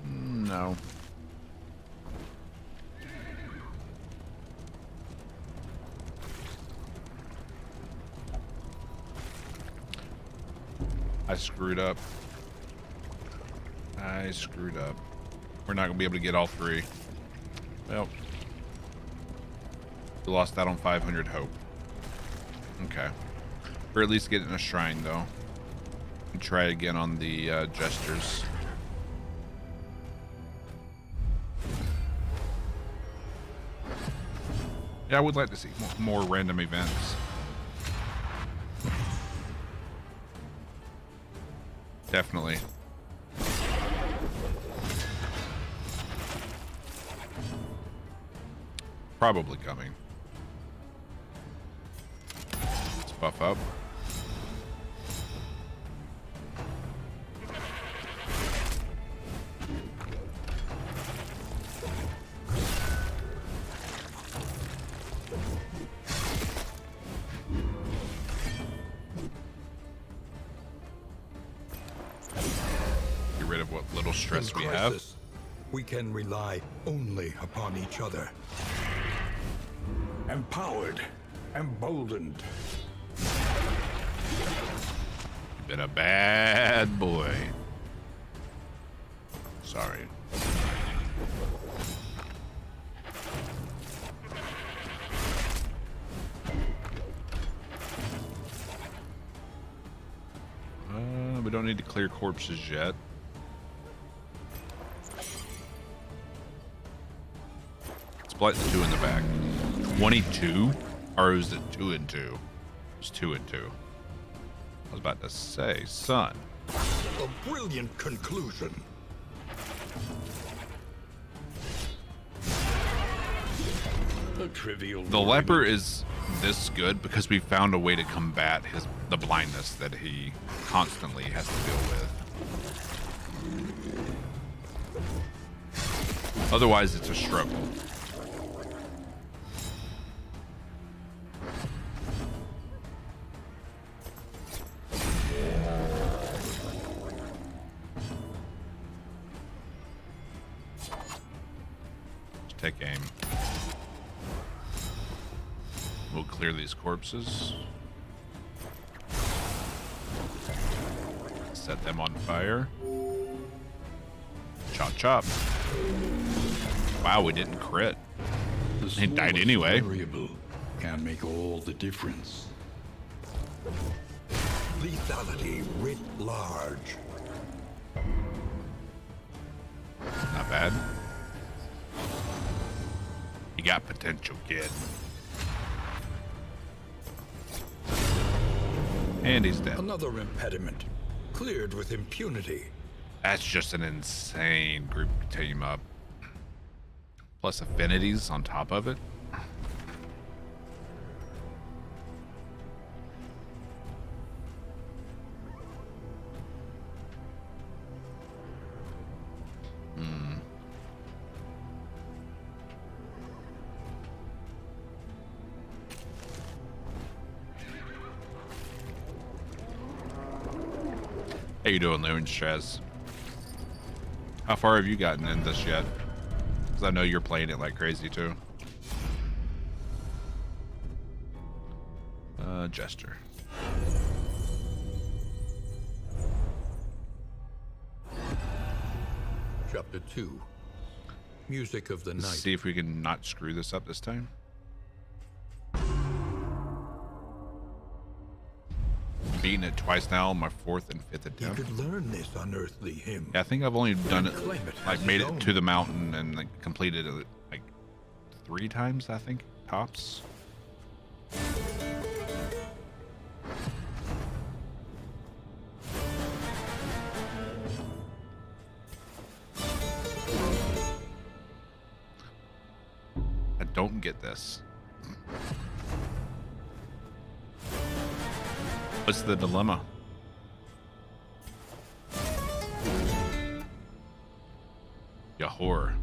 Speaker 1: No. I screwed up. I screwed up. We're not gonna be able to get all three. Well, we lost out on 500 hope. Okay. We're at least getting a shrine though. And try again on the jesters. Yeah, I would like to see more random events. Definitely. Probably coming. Let's buff up. Get rid of what little stress
Speaker 2: In
Speaker 1: we have.
Speaker 2: crisis, we can rely only upon each other.
Speaker 4: Empowered, emboldened.
Speaker 1: You've been a bad boy. Sorry. We don't need to clear corpses yet. Let's blight the 2 in the back. 22? Or is it 2 and 2? It's 2 and 2. I was about to say, son.
Speaker 2: A brilliant conclusion.
Speaker 4: A trivial.
Speaker 1: The leper is this good because we found a way to combat the blindness that he constantly has to deal with. Otherwise, it's a struggle. Let's take aim. We'll clear these corpses. Set them on fire. Chop chop. Wow, we didn't crit.
Speaker 4: The
Speaker 1: He died
Speaker 4: sword's
Speaker 1: anyway.
Speaker 4: variable, can make all the difference.
Speaker 2: Lethality writ large.
Speaker 1: Not bad. You got potential, kid. And he's dead.
Speaker 2: Another impediment. Cleared with impunity.
Speaker 1: That's just an insane group team up. Plus affinities on top of it. How you doing, Loon Stress? How far have you gotten in this yet? Because I know you're playing it like crazy too. Jester.
Speaker 2: Chapter 2. Music of the
Speaker 1: Let's
Speaker 2: Night.
Speaker 1: see if we can not screw this up this time. Beaten it twice now on my 4th and 5th
Speaker 2: He
Speaker 1: attempt.
Speaker 2: could learn this unearthly hymn.
Speaker 1: Yeah, I think I've only done it,
Speaker 2: Claim it as
Speaker 1: like
Speaker 2: his
Speaker 1: made
Speaker 2: own.
Speaker 1: it to the mountain and like completed it like 3 times, I think, tops. I don't get this. What's the dilemma? Yahor.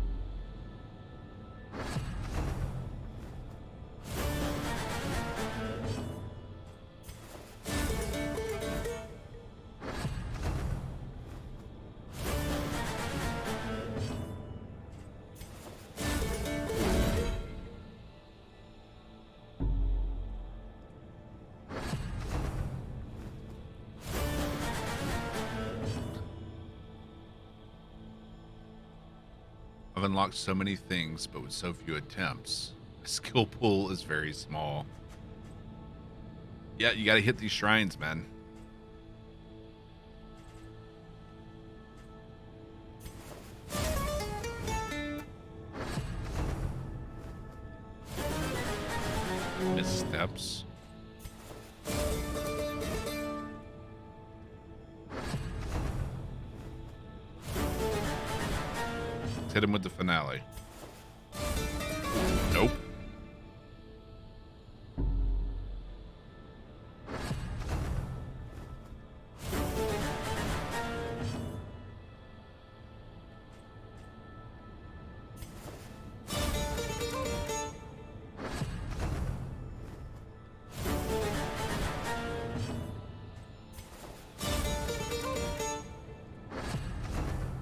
Speaker 1: I've unlocked so many things, but with so few attempts. My skill pool is very small. Yeah, you gotta hit these shrines, man. Missteps. Hit him with the finale. Nope.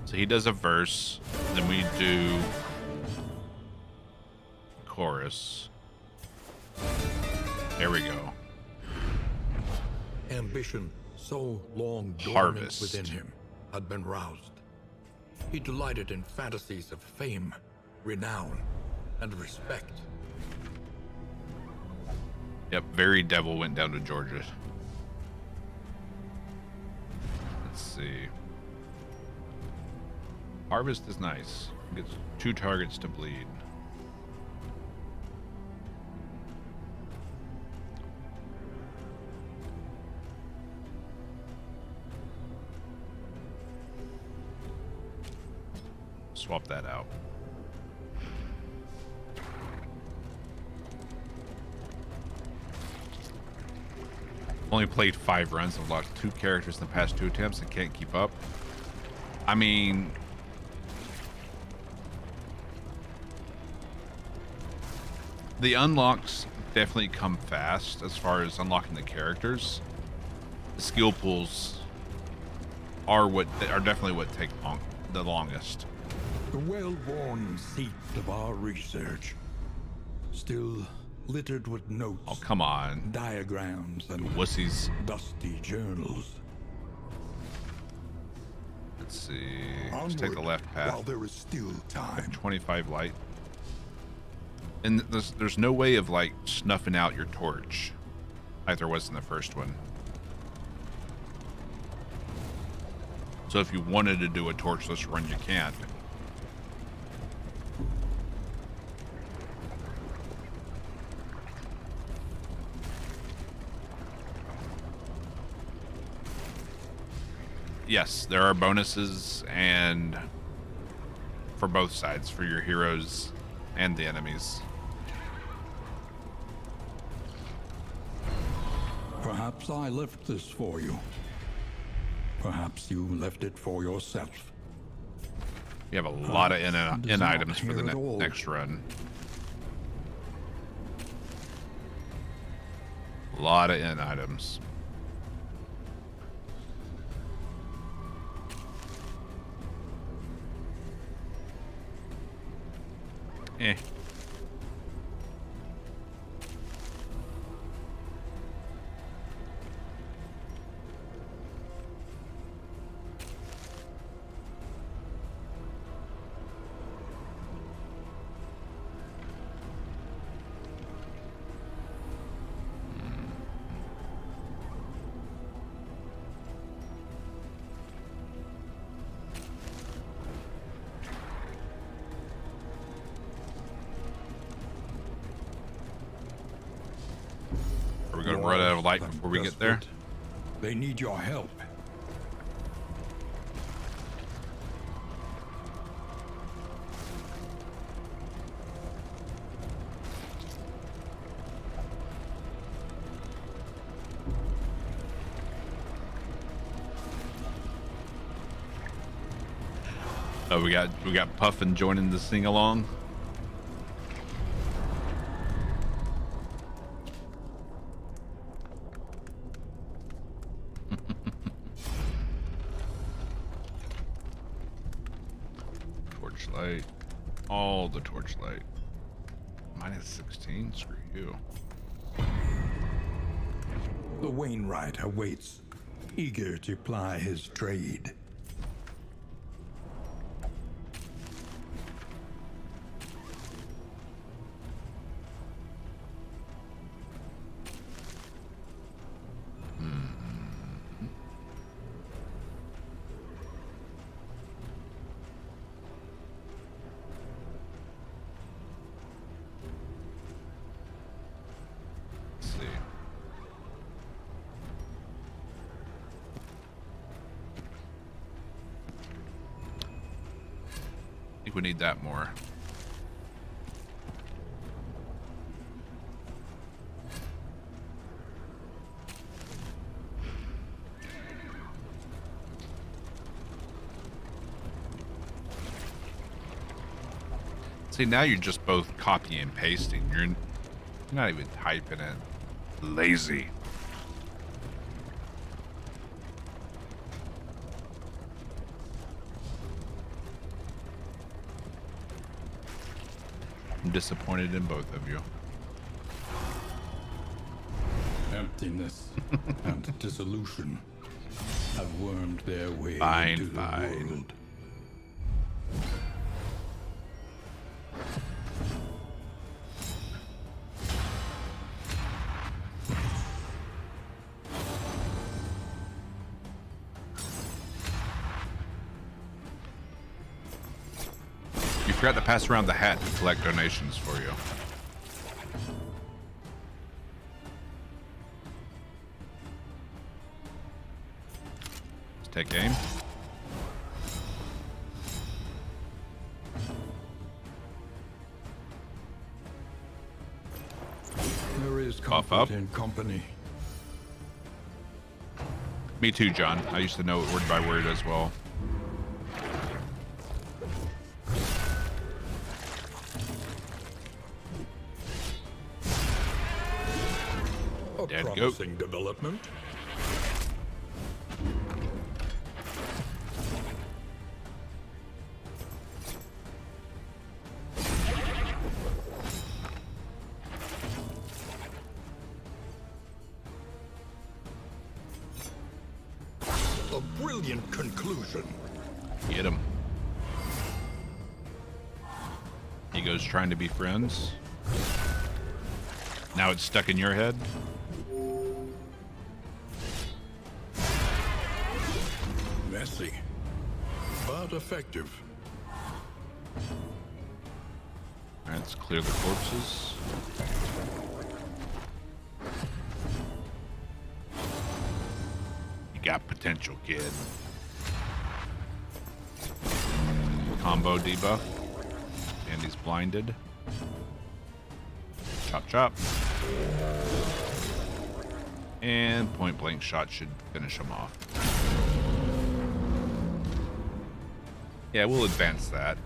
Speaker 1: So he does a verse, then we do chorus. There we go.
Speaker 2: Ambition, so long dormant
Speaker 1: Harvest.
Speaker 2: within him, had been roused. He delighted in fantasies of fame, renown, and respect.
Speaker 1: Yep, very devil went down to Georgia. Let's see. Harvest is nice. Gets 2 targets to bleed. Swap that out. Only played 5 runs. I've lost 2 characters in the past 2 attempts and can't keep up. I mean, the unlocks definitely come fast as far as unlocking the characters. The skill pools are definitely what take the longest.
Speaker 4: The well-worn seat of our research, still littered with notes,
Speaker 1: Oh, come on.
Speaker 4: diagrams, and
Speaker 1: Wussies.
Speaker 4: dusty journals.
Speaker 1: Let's see. Let's take the
Speaker 4: Onward,
Speaker 1: left path.
Speaker 4: while there is still time.
Speaker 1: 25 light. And there's no way of like snuffing out your torch like there was in the first one. So if you wanted to do a torchless run, you can't. Yes, there are bonuses and for both sides, for your heroes and the enemies.
Speaker 4: Perhaps I left this for you. Perhaps you left it for yourself.
Speaker 1: You have a lot of in items for the next run. A lot of in items. Eh. Are we going to run out of light before we get there?
Speaker 4: They need your help.
Speaker 1: Oh, we got Puffin joining the sing along. Torchlight, all the torchlight. Minus 16. Screw you.
Speaker 4: The Wainwright awaits, eager to ply his trade. We need that more. See, now you're just both copying and pasting. You're not even typing it. Lazy. I'm disappointed in both of you. Emptiness and dissolution have wormed their way into the world.
Speaker 1: You forgot to pass around the hat to collect donations for you. Let's take aim.
Speaker 4: There is
Speaker 1: Cough
Speaker 4: comfort
Speaker 1: up.
Speaker 4: in company.
Speaker 1: Me too, John. I used to know it word by word as well.
Speaker 2: A promising development. A brilliant conclusion.
Speaker 1: Get him. He goes trying to be friends. Now it's stuck in your head?
Speaker 2: Messy, but effective.
Speaker 1: Alright, let's clear the corpses. You got potential, kid. Combo debuff. And he's blinded. Chop, chop. And point blank shot should finish him off. Yeah, we'll advance that.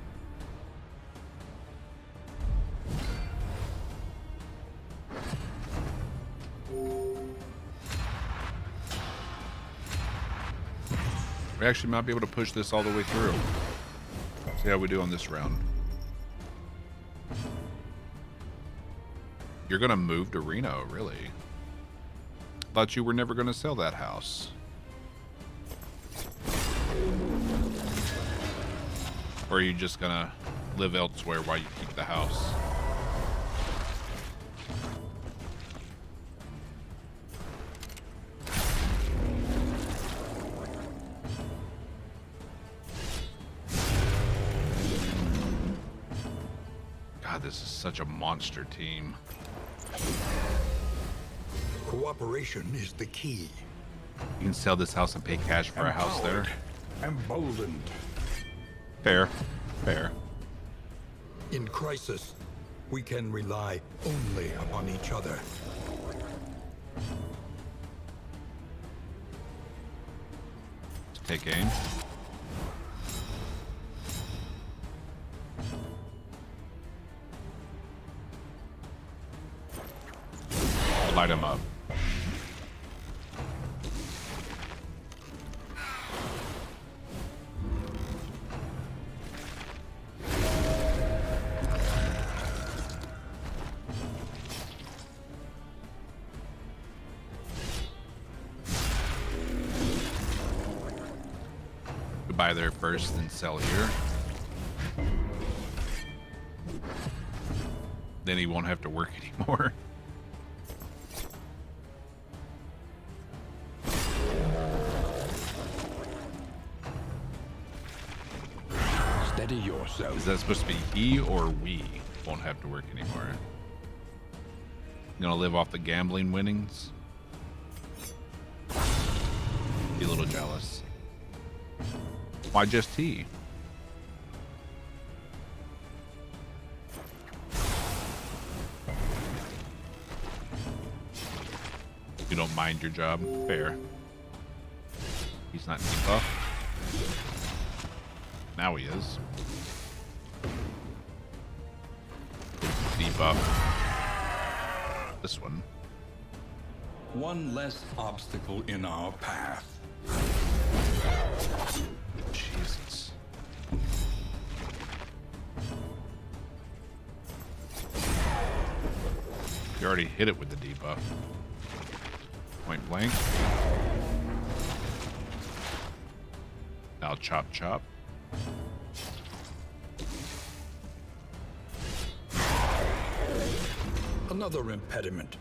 Speaker 1: We actually might be able to push this all the way through. See how we do on this round. You're gonna move to Reno, really? Thought you were never gonna sell that house. Or are you just gonna live elsewhere while you keep the house? God, this is such a monster team.
Speaker 2: Cooperation is the key.
Speaker 1: You can sell this house and pay cash for a house there.
Speaker 2: Emboldened.
Speaker 1: Fair. Fair.
Speaker 2: In crisis, we can rely only upon each other.
Speaker 1: Let's take aim. I'll light him up. Buy there first, then sell here. Then he won't have to work anymore.
Speaker 2: Steady yourself.
Speaker 1: Is that supposed to be he or we won't have to work anymore? Gonna live off the gambling winnings? Be a little jealous. Why just he? You don't mind your job? Fair. He's not debuff. Now he is. Debuff. This one.
Speaker 5: One less obstacle in our path.
Speaker 1: Jesus. You already hit it with the debuff. Point blank. Now chop chop.
Speaker 2: Another impediment,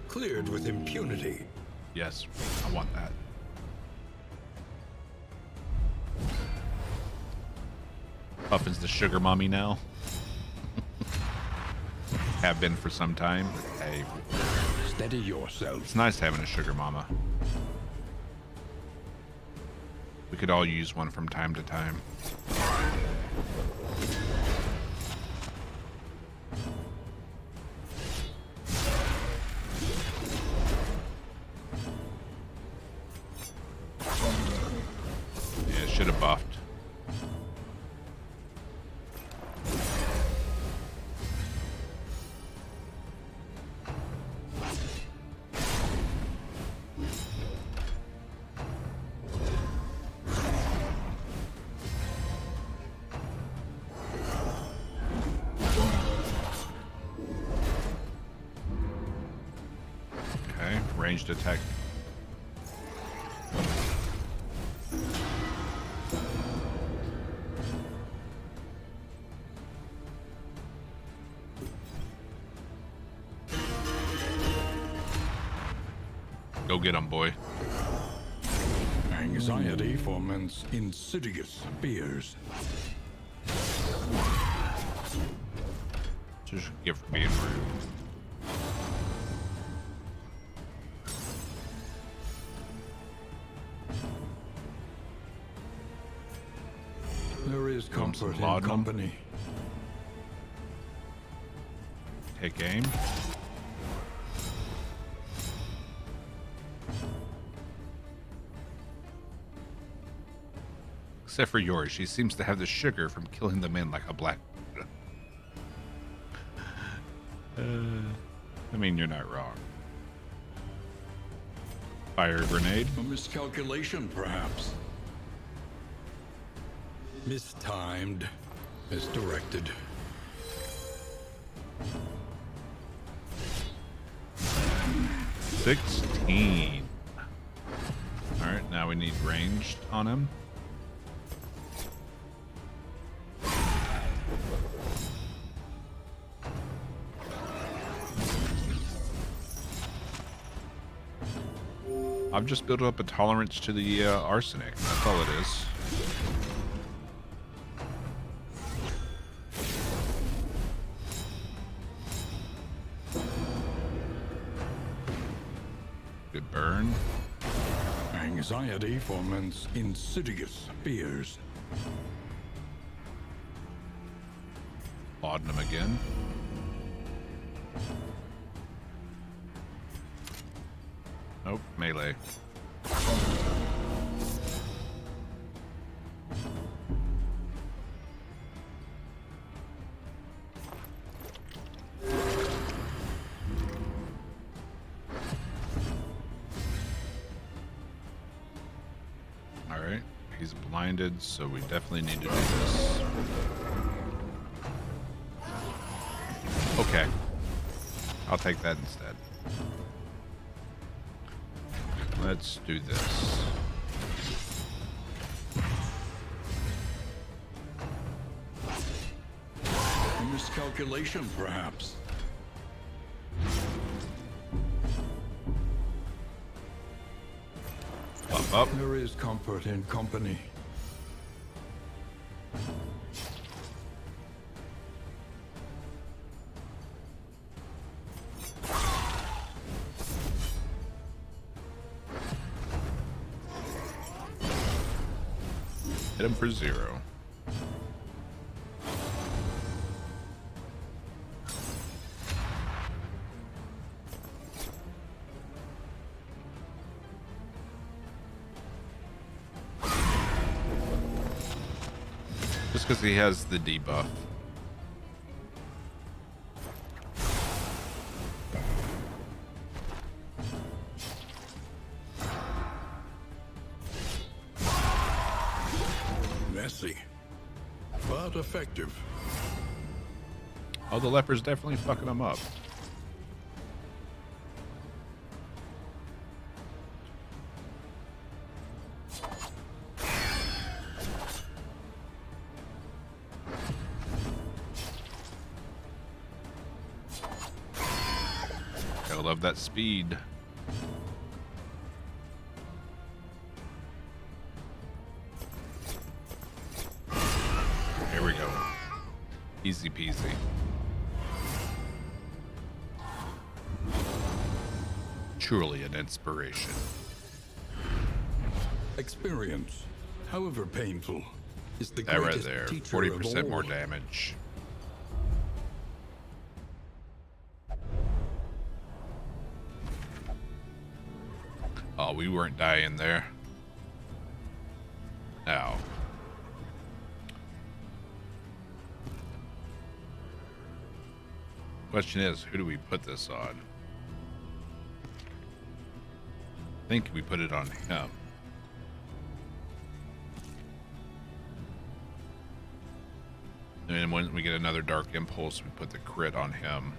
Speaker 2: cleared with impunity.
Speaker 1: Yes, I want that. Puffin's the sugar mommy now. Have been for some time. Hey,
Speaker 2: Steady yourself.
Speaker 1: it's nice having a sugar mama. We could all use one from time to time. Yeah, should have buffed. Okay, ranged attack. Go get him, boy.
Speaker 5: Anxiety foments insidious fears.
Speaker 1: Just a gift for being rude.
Speaker 5: There is comfort in
Speaker 1: laudanum.
Speaker 5: company.
Speaker 1: Take aim. Except for yours, she seems to have the sugar from killing the men like a black. I mean, you're not wrong. Fire grenade.
Speaker 5: A miscalculation, perhaps. Mistimed. Misdirected.
Speaker 1: $16. Alright, now we need ranged on him. I've just built up a tolerance to the arsenic. That's all it is. Good burn.
Speaker 5: Anxiety foments insidious fears.
Speaker 1: Laudanum again. Nope, melee. Alright, he's blinded, so we definitely need to do this. Okay. I'll take that instead. Let's do this.
Speaker 5: A miscalculation, perhaps.
Speaker 1: Up.
Speaker 5: There is comfort in company.
Speaker 1: Hit him for 0. Just because he has the debuff.
Speaker 2: Messy, but effective.
Speaker 1: Oh, the leper's definitely fucking him up. Gotta love that speed. Here we go. Easy peasy. Truly an inspiration.
Speaker 5: Experience, however painful, is the
Speaker 1: That right
Speaker 5: greatest
Speaker 1: there.
Speaker 5: teacher
Speaker 1: 40%
Speaker 5: of
Speaker 1: more
Speaker 5: all.
Speaker 1: damage. Oh, we weren't dying there. Ow. Question is, who do we put this on? I think we put it on him. And then when we get another Dark Impulse, we put the crit on him.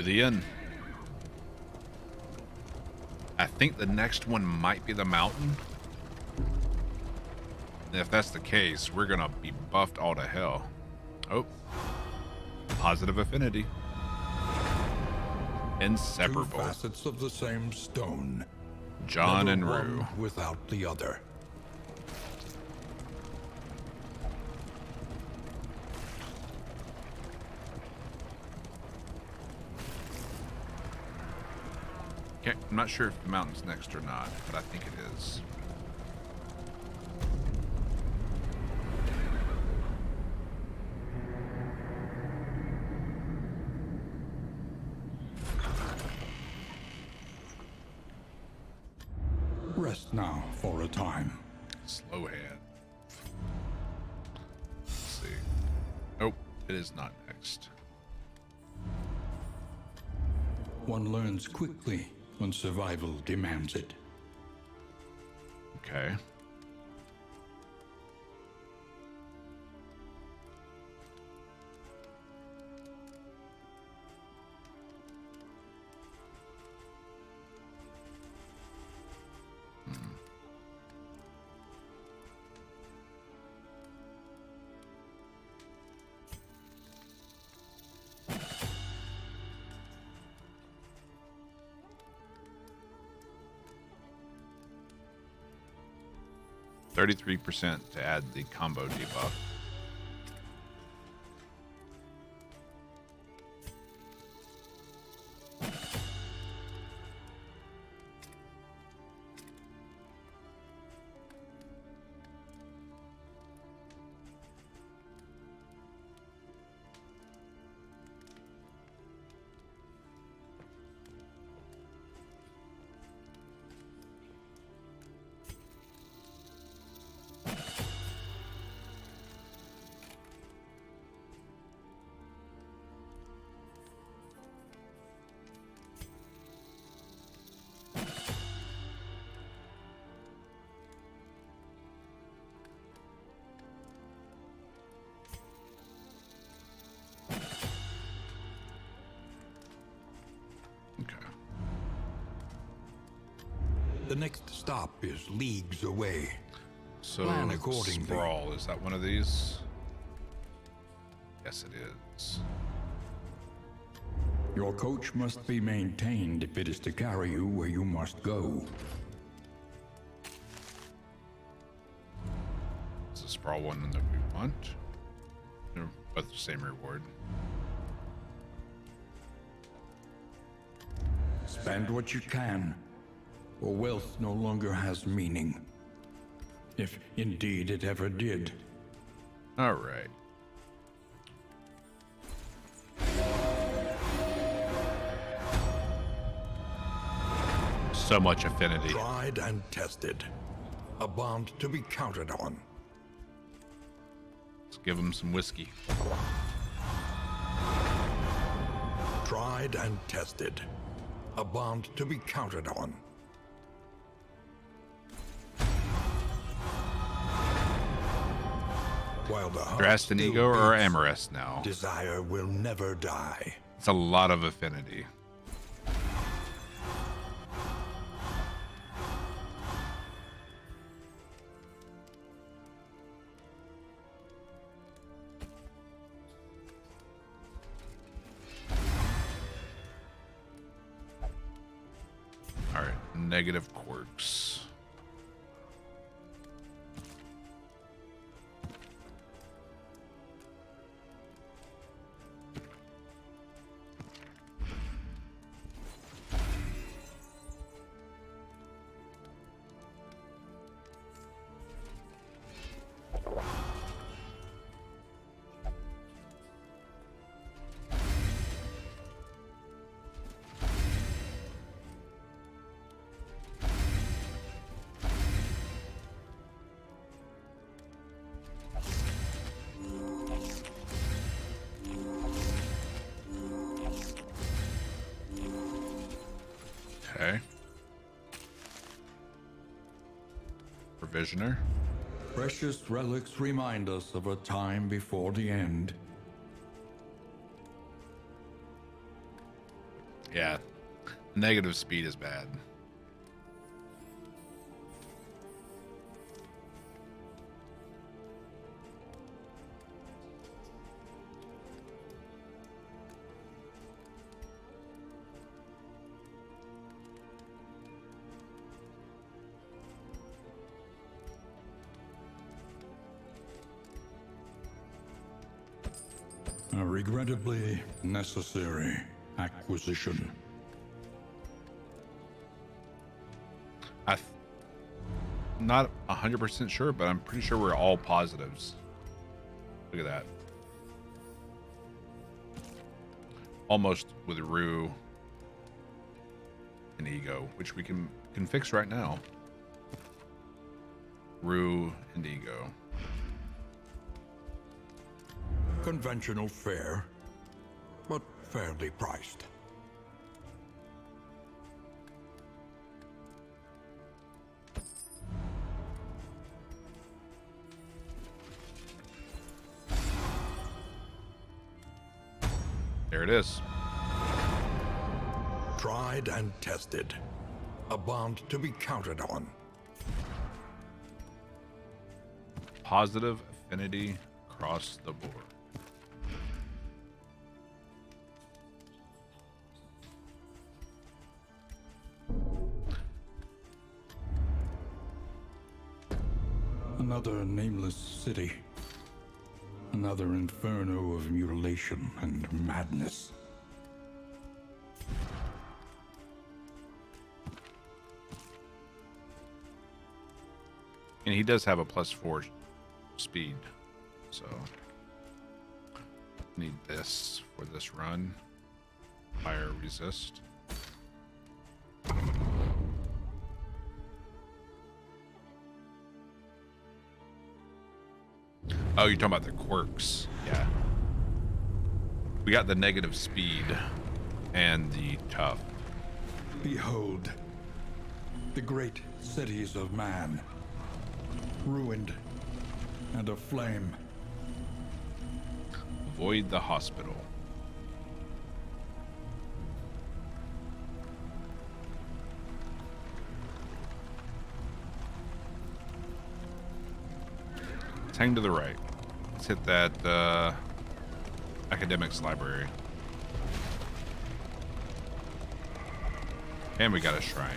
Speaker 1: To the end. I think the next one might be the mountain. And if that's the case, we're gonna be buffed all to hell. Oh. Positive affinity. Inseparable.
Speaker 2: Two facets of the same stone.
Speaker 1: John
Speaker 2: Never
Speaker 1: and
Speaker 2: one
Speaker 1: Rue.
Speaker 2: without the other.
Speaker 1: Okay, I'm not sure if the mountain's next or not, but I think it is.
Speaker 5: Rest now for a time.
Speaker 1: Slow hand. Let's see. Nope, it is not next.
Speaker 5: One learns quickly when survival demands it.
Speaker 1: Okay. Hmm. 33% to add the combo debuff.
Speaker 2: The next stop is leagues away.
Speaker 1: So,
Speaker 2: Plan accordingly.
Speaker 1: Sprawl, is that one of these? Yes, it is.
Speaker 5: Your coach must be maintained if it is to carry you where you must go.
Speaker 1: Is the Sprawl one that we want? They're both the same reward.
Speaker 5: Spend what you can, or wealth no longer has meaning. If indeed it ever did.
Speaker 1: All right. So much affinity.
Speaker 2: Tried and tested. A bond to be counted on.
Speaker 1: Let's give him some whiskey.
Speaker 2: Tried and tested. A bond to be counted on. While the heart
Speaker 1: Drast and
Speaker 2: still
Speaker 1: Ego or
Speaker 2: beats,
Speaker 1: Amorest now?
Speaker 2: desire will never die.
Speaker 1: It's a lot of affinity. All right, negative quirks. Okay. Provisioner.
Speaker 5: Precious relics remind us of a time before the end.
Speaker 1: Yeah, negative speed is bad.
Speaker 5: A regrettably necessary acquisition.
Speaker 1: Not 100% sure, but I'm pretty sure we're all positives. Look at that. Almost with Rue and Ego, which we can fix right now. Rue and Ego.
Speaker 5: Conventional fare, but fairly priced.
Speaker 1: There it is.
Speaker 5: Tried and tested. A bond to be counted on.
Speaker 1: Positive affinity across the board.
Speaker 5: Another nameless city. Another inferno of mutilation and madness.
Speaker 1: And he does have a +4 speed, so need this for this run. Fire resist. Oh, you're talking about the quirks. Yeah. We got the negative speed and the tough.
Speaker 5: Behold, the great cities of man, ruined and aflame.
Speaker 1: Avoid the hospital. Let's hang to the right. Let's hit that academics library. And we got a shrine.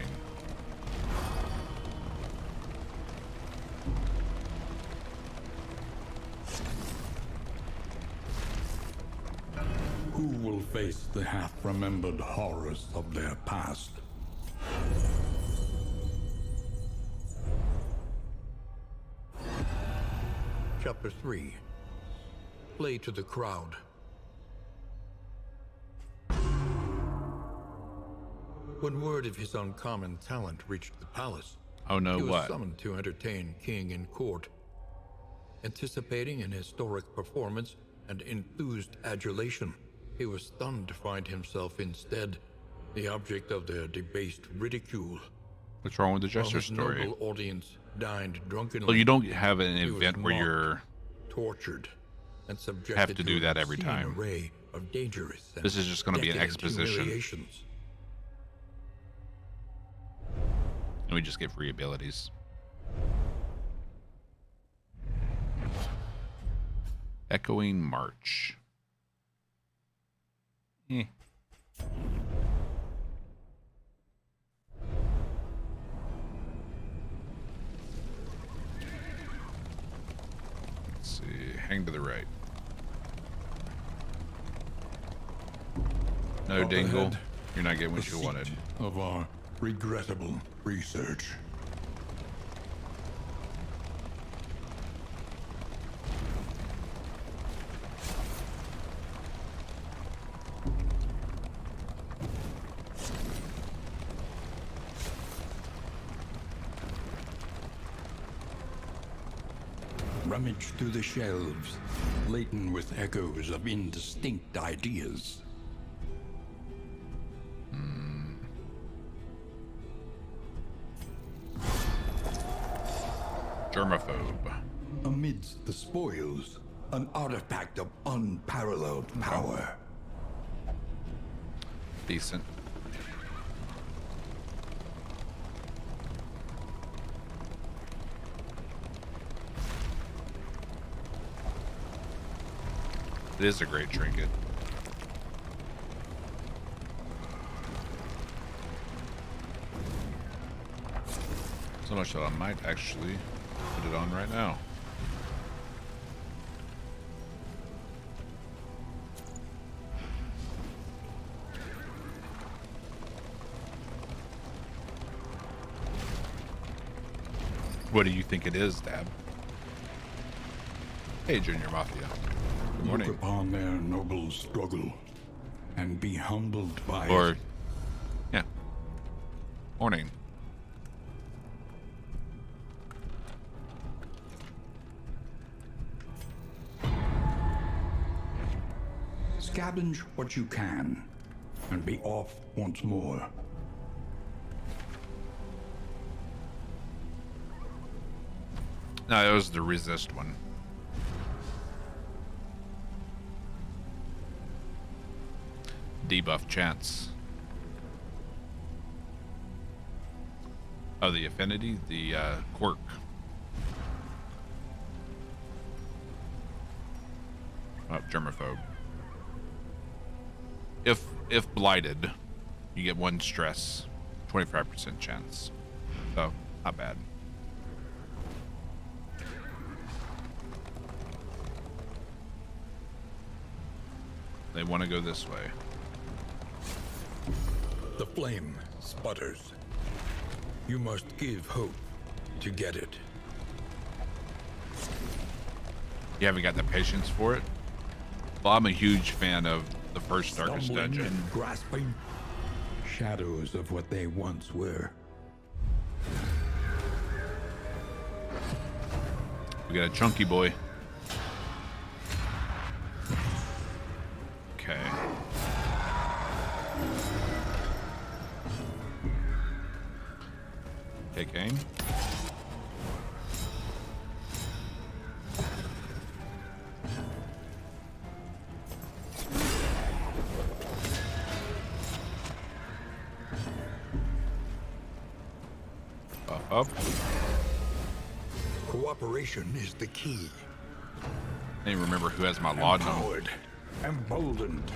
Speaker 5: Who will face the half-remembered horrors of their past?
Speaker 2: Chapter 3. Play to the crowd. When word of his uncommon talent reached the palace,
Speaker 1: Oh no,
Speaker 2: he was
Speaker 1: what?
Speaker 2: summoned to entertain king and court. Anticipating an historic performance and enthused adulation, he was stunned to find himself instead the object of their debased ridicule.
Speaker 1: What's wrong with the
Speaker 2: While
Speaker 1: jester
Speaker 2: his
Speaker 1: story?
Speaker 2: noble audience dined drunkenly.
Speaker 1: Well, you don't have an
Speaker 2: he was
Speaker 1: event where
Speaker 2: mocked,
Speaker 1: you're
Speaker 2: tortured, and subjected
Speaker 1: have to do that
Speaker 2: an
Speaker 1: every
Speaker 2: obscene
Speaker 1: time.
Speaker 2: array of dangerous and
Speaker 1: This is just going to be an
Speaker 2: decadent
Speaker 1: exposition,
Speaker 2: humiliations.
Speaker 1: and we just get free abilities. Echoing March. Eh. Let's see. Hang to the right. No,
Speaker 5: Up
Speaker 1: Dingle.
Speaker 5: ahead,
Speaker 1: You're not getting
Speaker 5: The
Speaker 1: what you
Speaker 5: seat
Speaker 1: wanted.
Speaker 5: of our regrettable research. Rummage through the shelves, laden with echoes of indistinct ideas.
Speaker 1: Germaphobe.
Speaker 5: Amidst the spoils, an artifact of unparalleled power.
Speaker 1: Decent. It is a great trinket. So much that I might actually put it on right now. What do you think it is, Dab? Hey, Junior Mafia. Good morning.
Speaker 5: Look upon their noble struggle and be humbled by
Speaker 1: Or,
Speaker 5: it.
Speaker 1: yeah. Morning.
Speaker 5: Scavenge what you can and be off once more.
Speaker 1: No, it was the resist one. Debuff chance. Oh, the affinity, the quirk. Oh, germaphobe. If blighted, you get 1 stress, 25% chance. So, not bad. They want to go this way.
Speaker 2: The flame sputters. You must give hope to get it.
Speaker 1: You haven't got the patience for it? Well, I'm a huge fan of the first Darkest
Speaker 5: Stumbling
Speaker 1: Dungeon.
Speaker 5: and grasping shadows of what they once were.
Speaker 1: We got a chunky boy. Okay. Take aim. Buff up.
Speaker 2: Cooperation is the key.
Speaker 1: I don't even remember who has my laudanum.
Speaker 5: Empowered, emboldened.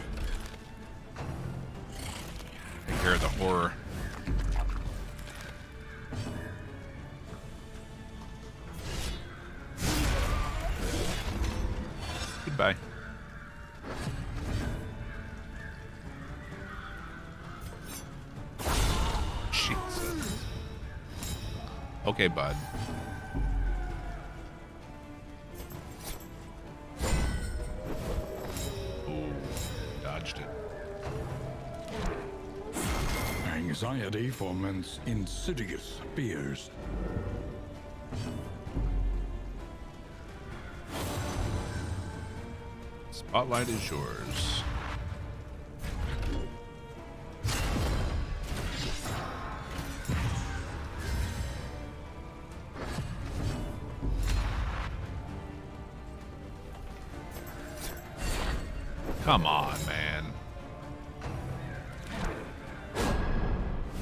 Speaker 1: Take care of the horror. Goodbye. Jesus. Okay, bud. Ooh, dodged it.
Speaker 5: Anxiety foments insidious fears.
Speaker 1: Spotlight is yours. Come on, man.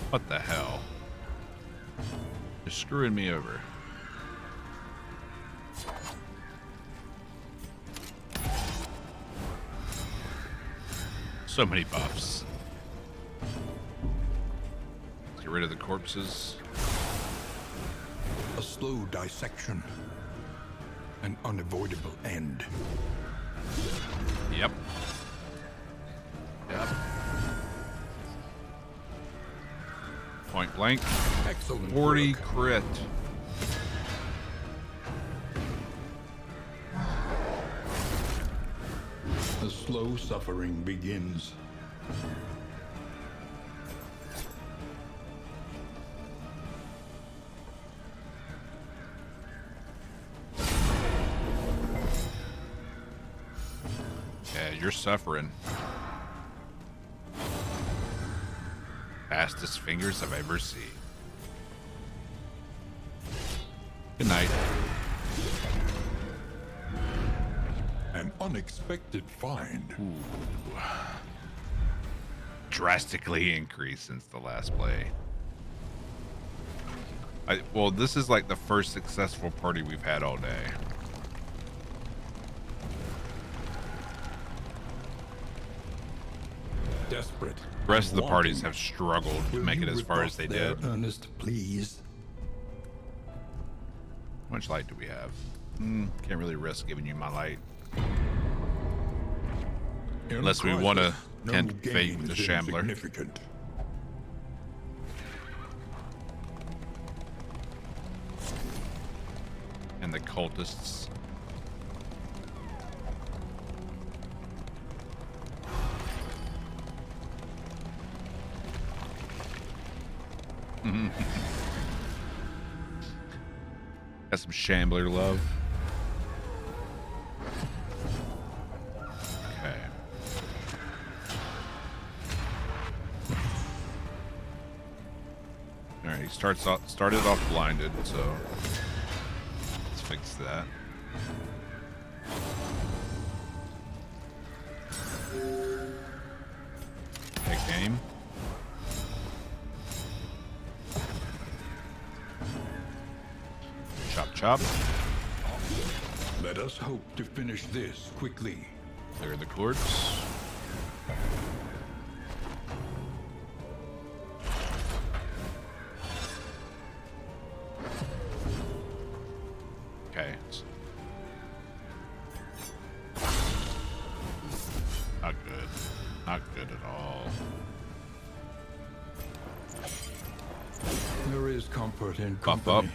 Speaker 1: What the hell? You're screwing me over. So many buffs. Let's get rid of the corpses.
Speaker 2: A slow dissection. An unavoidable end.
Speaker 1: Yep. Yep. Point blank.
Speaker 2: Excellent
Speaker 1: 40
Speaker 2: work.
Speaker 1: crit.
Speaker 5: The slow suffering begins.
Speaker 1: Yeah, you're suffering. Fastest fingers I've ever seen. Good night.
Speaker 2: An unexpected find.
Speaker 1: Drastically increased since the last play. Well, this is like the first successful party we've had all day.
Speaker 5: desperate.
Speaker 1: The rest of the
Speaker 5: and
Speaker 1: parties
Speaker 5: wanting.
Speaker 1: have struggled to
Speaker 5: Will
Speaker 1: make it
Speaker 5: you
Speaker 1: as far as
Speaker 5: rebuff
Speaker 1: they
Speaker 5: their
Speaker 1: did.
Speaker 5: earnest pleas?
Speaker 1: How much light do we have? Can't really risk giving you my light.
Speaker 5: In
Speaker 1: Unless we want to
Speaker 5: crisis, no
Speaker 1: tempt fate
Speaker 5: gain
Speaker 1: with the
Speaker 5: is
Speaker 1: Shambler.
Speaker 5: insignificant.
Speaker 1: And the cultists. Got some Shambler love. Okay. All right, he started off blinded, so let's fix that. Take aim. Chop, chop.
Speaker 5: Let us hope to finish this quickly.
Speaker 1: Clear the courts. Okay. Not good. Not good at all.
Speaker 5: There is comfort in
Speaker 1: Buff
Speaker 5: company.
Speaker 1: up.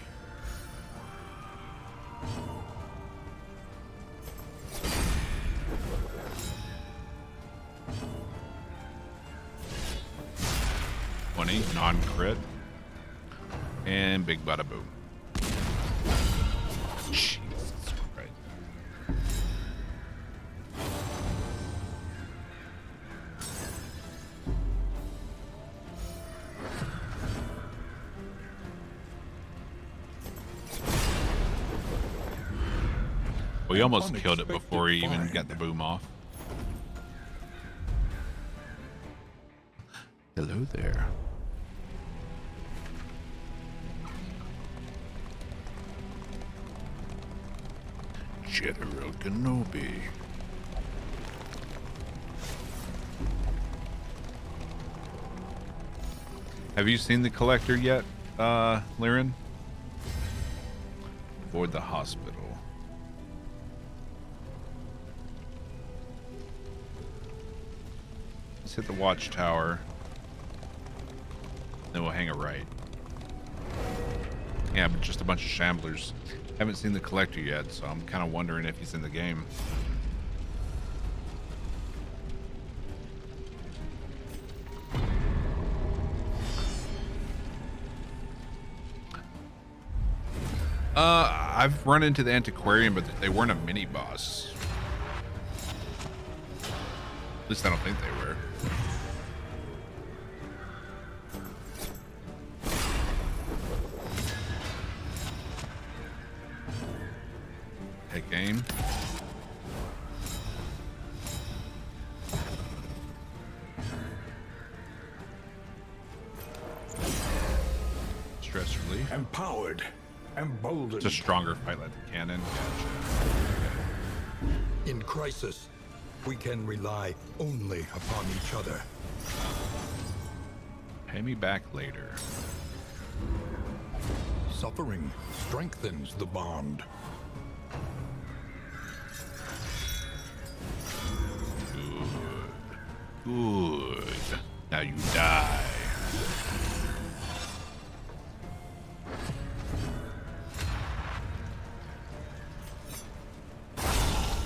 Speaker 1: Non-crit. And big bada boom. Jesus Christ. We almost killed it before he even got the boom off. Hello there. General Kenobi. Have you seen the collector yet, Lyran? For the hospital. Let's hit the watchtower. Then we'll hang a right. Yeah, but just a bunch of shamblers. Haven't seen the collector yet, so I'm kind of wondering if he's in the game. I've run into the antiquarian, but they weren't a mini boss. At least I don't think they were. Take aim. Stress relief.
Speaker 5: Empowered, emboldened.
Speaker 1: It's a stronger fight like the cannon.
Speaker 2: In crisis, we can rely only upon each other.
Speaker 1: Pay me back later.
Speaker 2: Suffering strengthens the bond.
Speaker 1: Good. Now you die.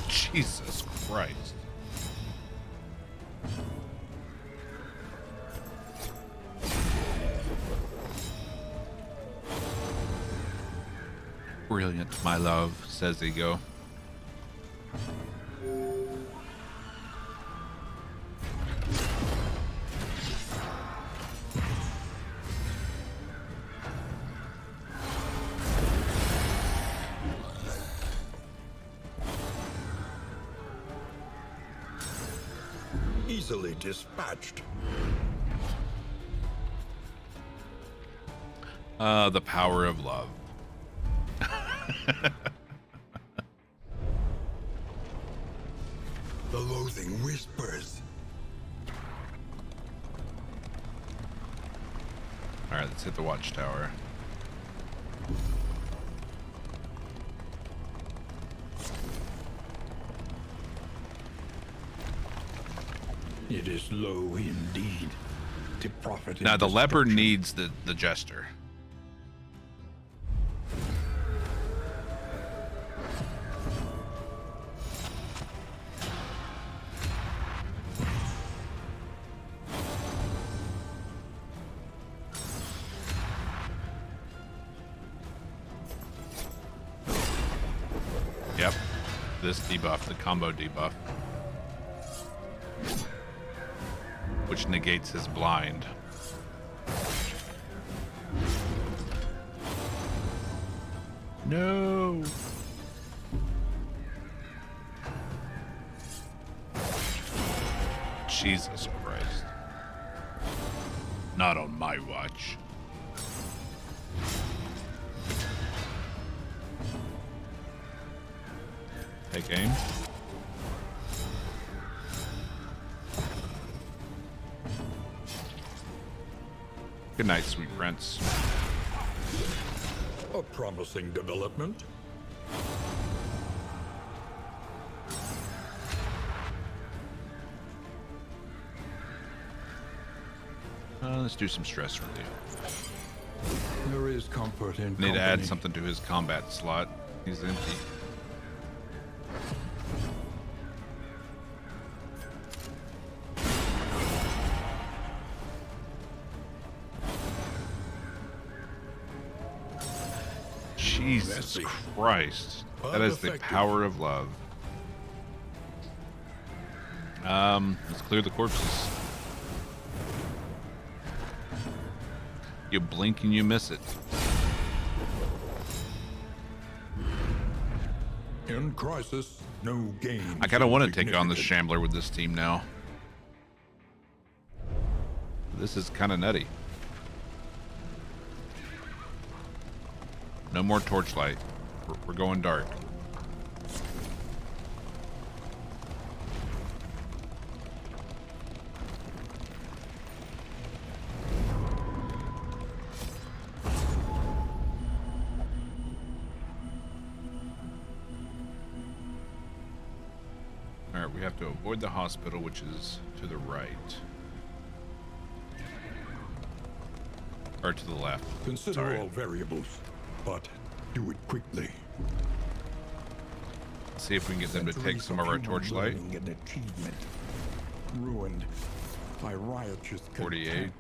Speaker 1: Jesus Christ. Brilliant, my love, says Ego.
Speaker 2: Easily dispatched.
Speaker 1: The power of love.
Speaker 2: The loathing whispers.
Speaker 1: All right, let's hit the watchtower.
Speaker 5: It is low indeed to profit.
Speaker 1: Now
Speaker 5: in
Speaker 1: the leper
Speaker 5: destruction.
Speaker 1: needs the jester. Yep, this debuff, the combo debuff, which negates his blind. No. Jesus Christ. Not on my watch. Take aim. Good night, sweet prince.
Speaker 2: A promising development.
Speaker 1: Let's do some stress relief.
Speaker 5: There is comfort in
Speaker 1: Need to add
Speaker 5: company.
Speaker 1: something to his combat slot. He's empty. Jesus
Speaker 2: Messy.
Speaker 1: Christ. That is the
Speaker 2: Unaffected.
Speaker 1: power of love. Let's clear the corpses. You blink and you miss it.
Speaker 2: In crisis, no gain.
Speaker 1: I kind of want to take on the Shambler with this team now. This is kind of nutty. No more torchlight. We're going dark. All right, we have to avoid the hospital, which is to the right. Or to the left.
Speaker 2: Consider
Speaker 1: Sorry.
Speaker 2: all variables, but do it quickly.
Speaker 1: See if we can get them to take some of our
Speaker 2: Centuries
Speaker 1: torchlight.
Speaker 2: human learning and achievement ruined by riotous
Speaker 1: 48.
Speaker 2: contempt.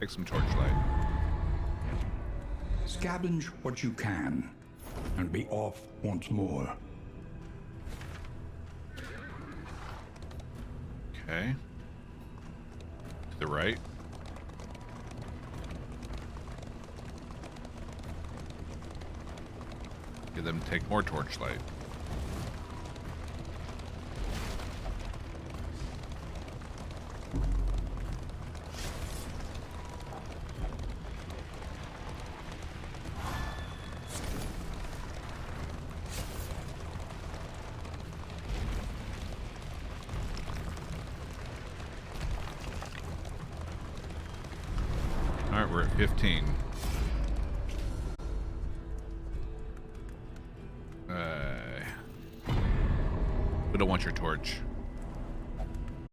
Speaker 1: Take some torchlight.
Speaker 5: Scavenge what you can, and be off once more.
Speaker 1: Okay. To the right. Get them to take more torchlight. All right, we're at 15. We don't want your torch.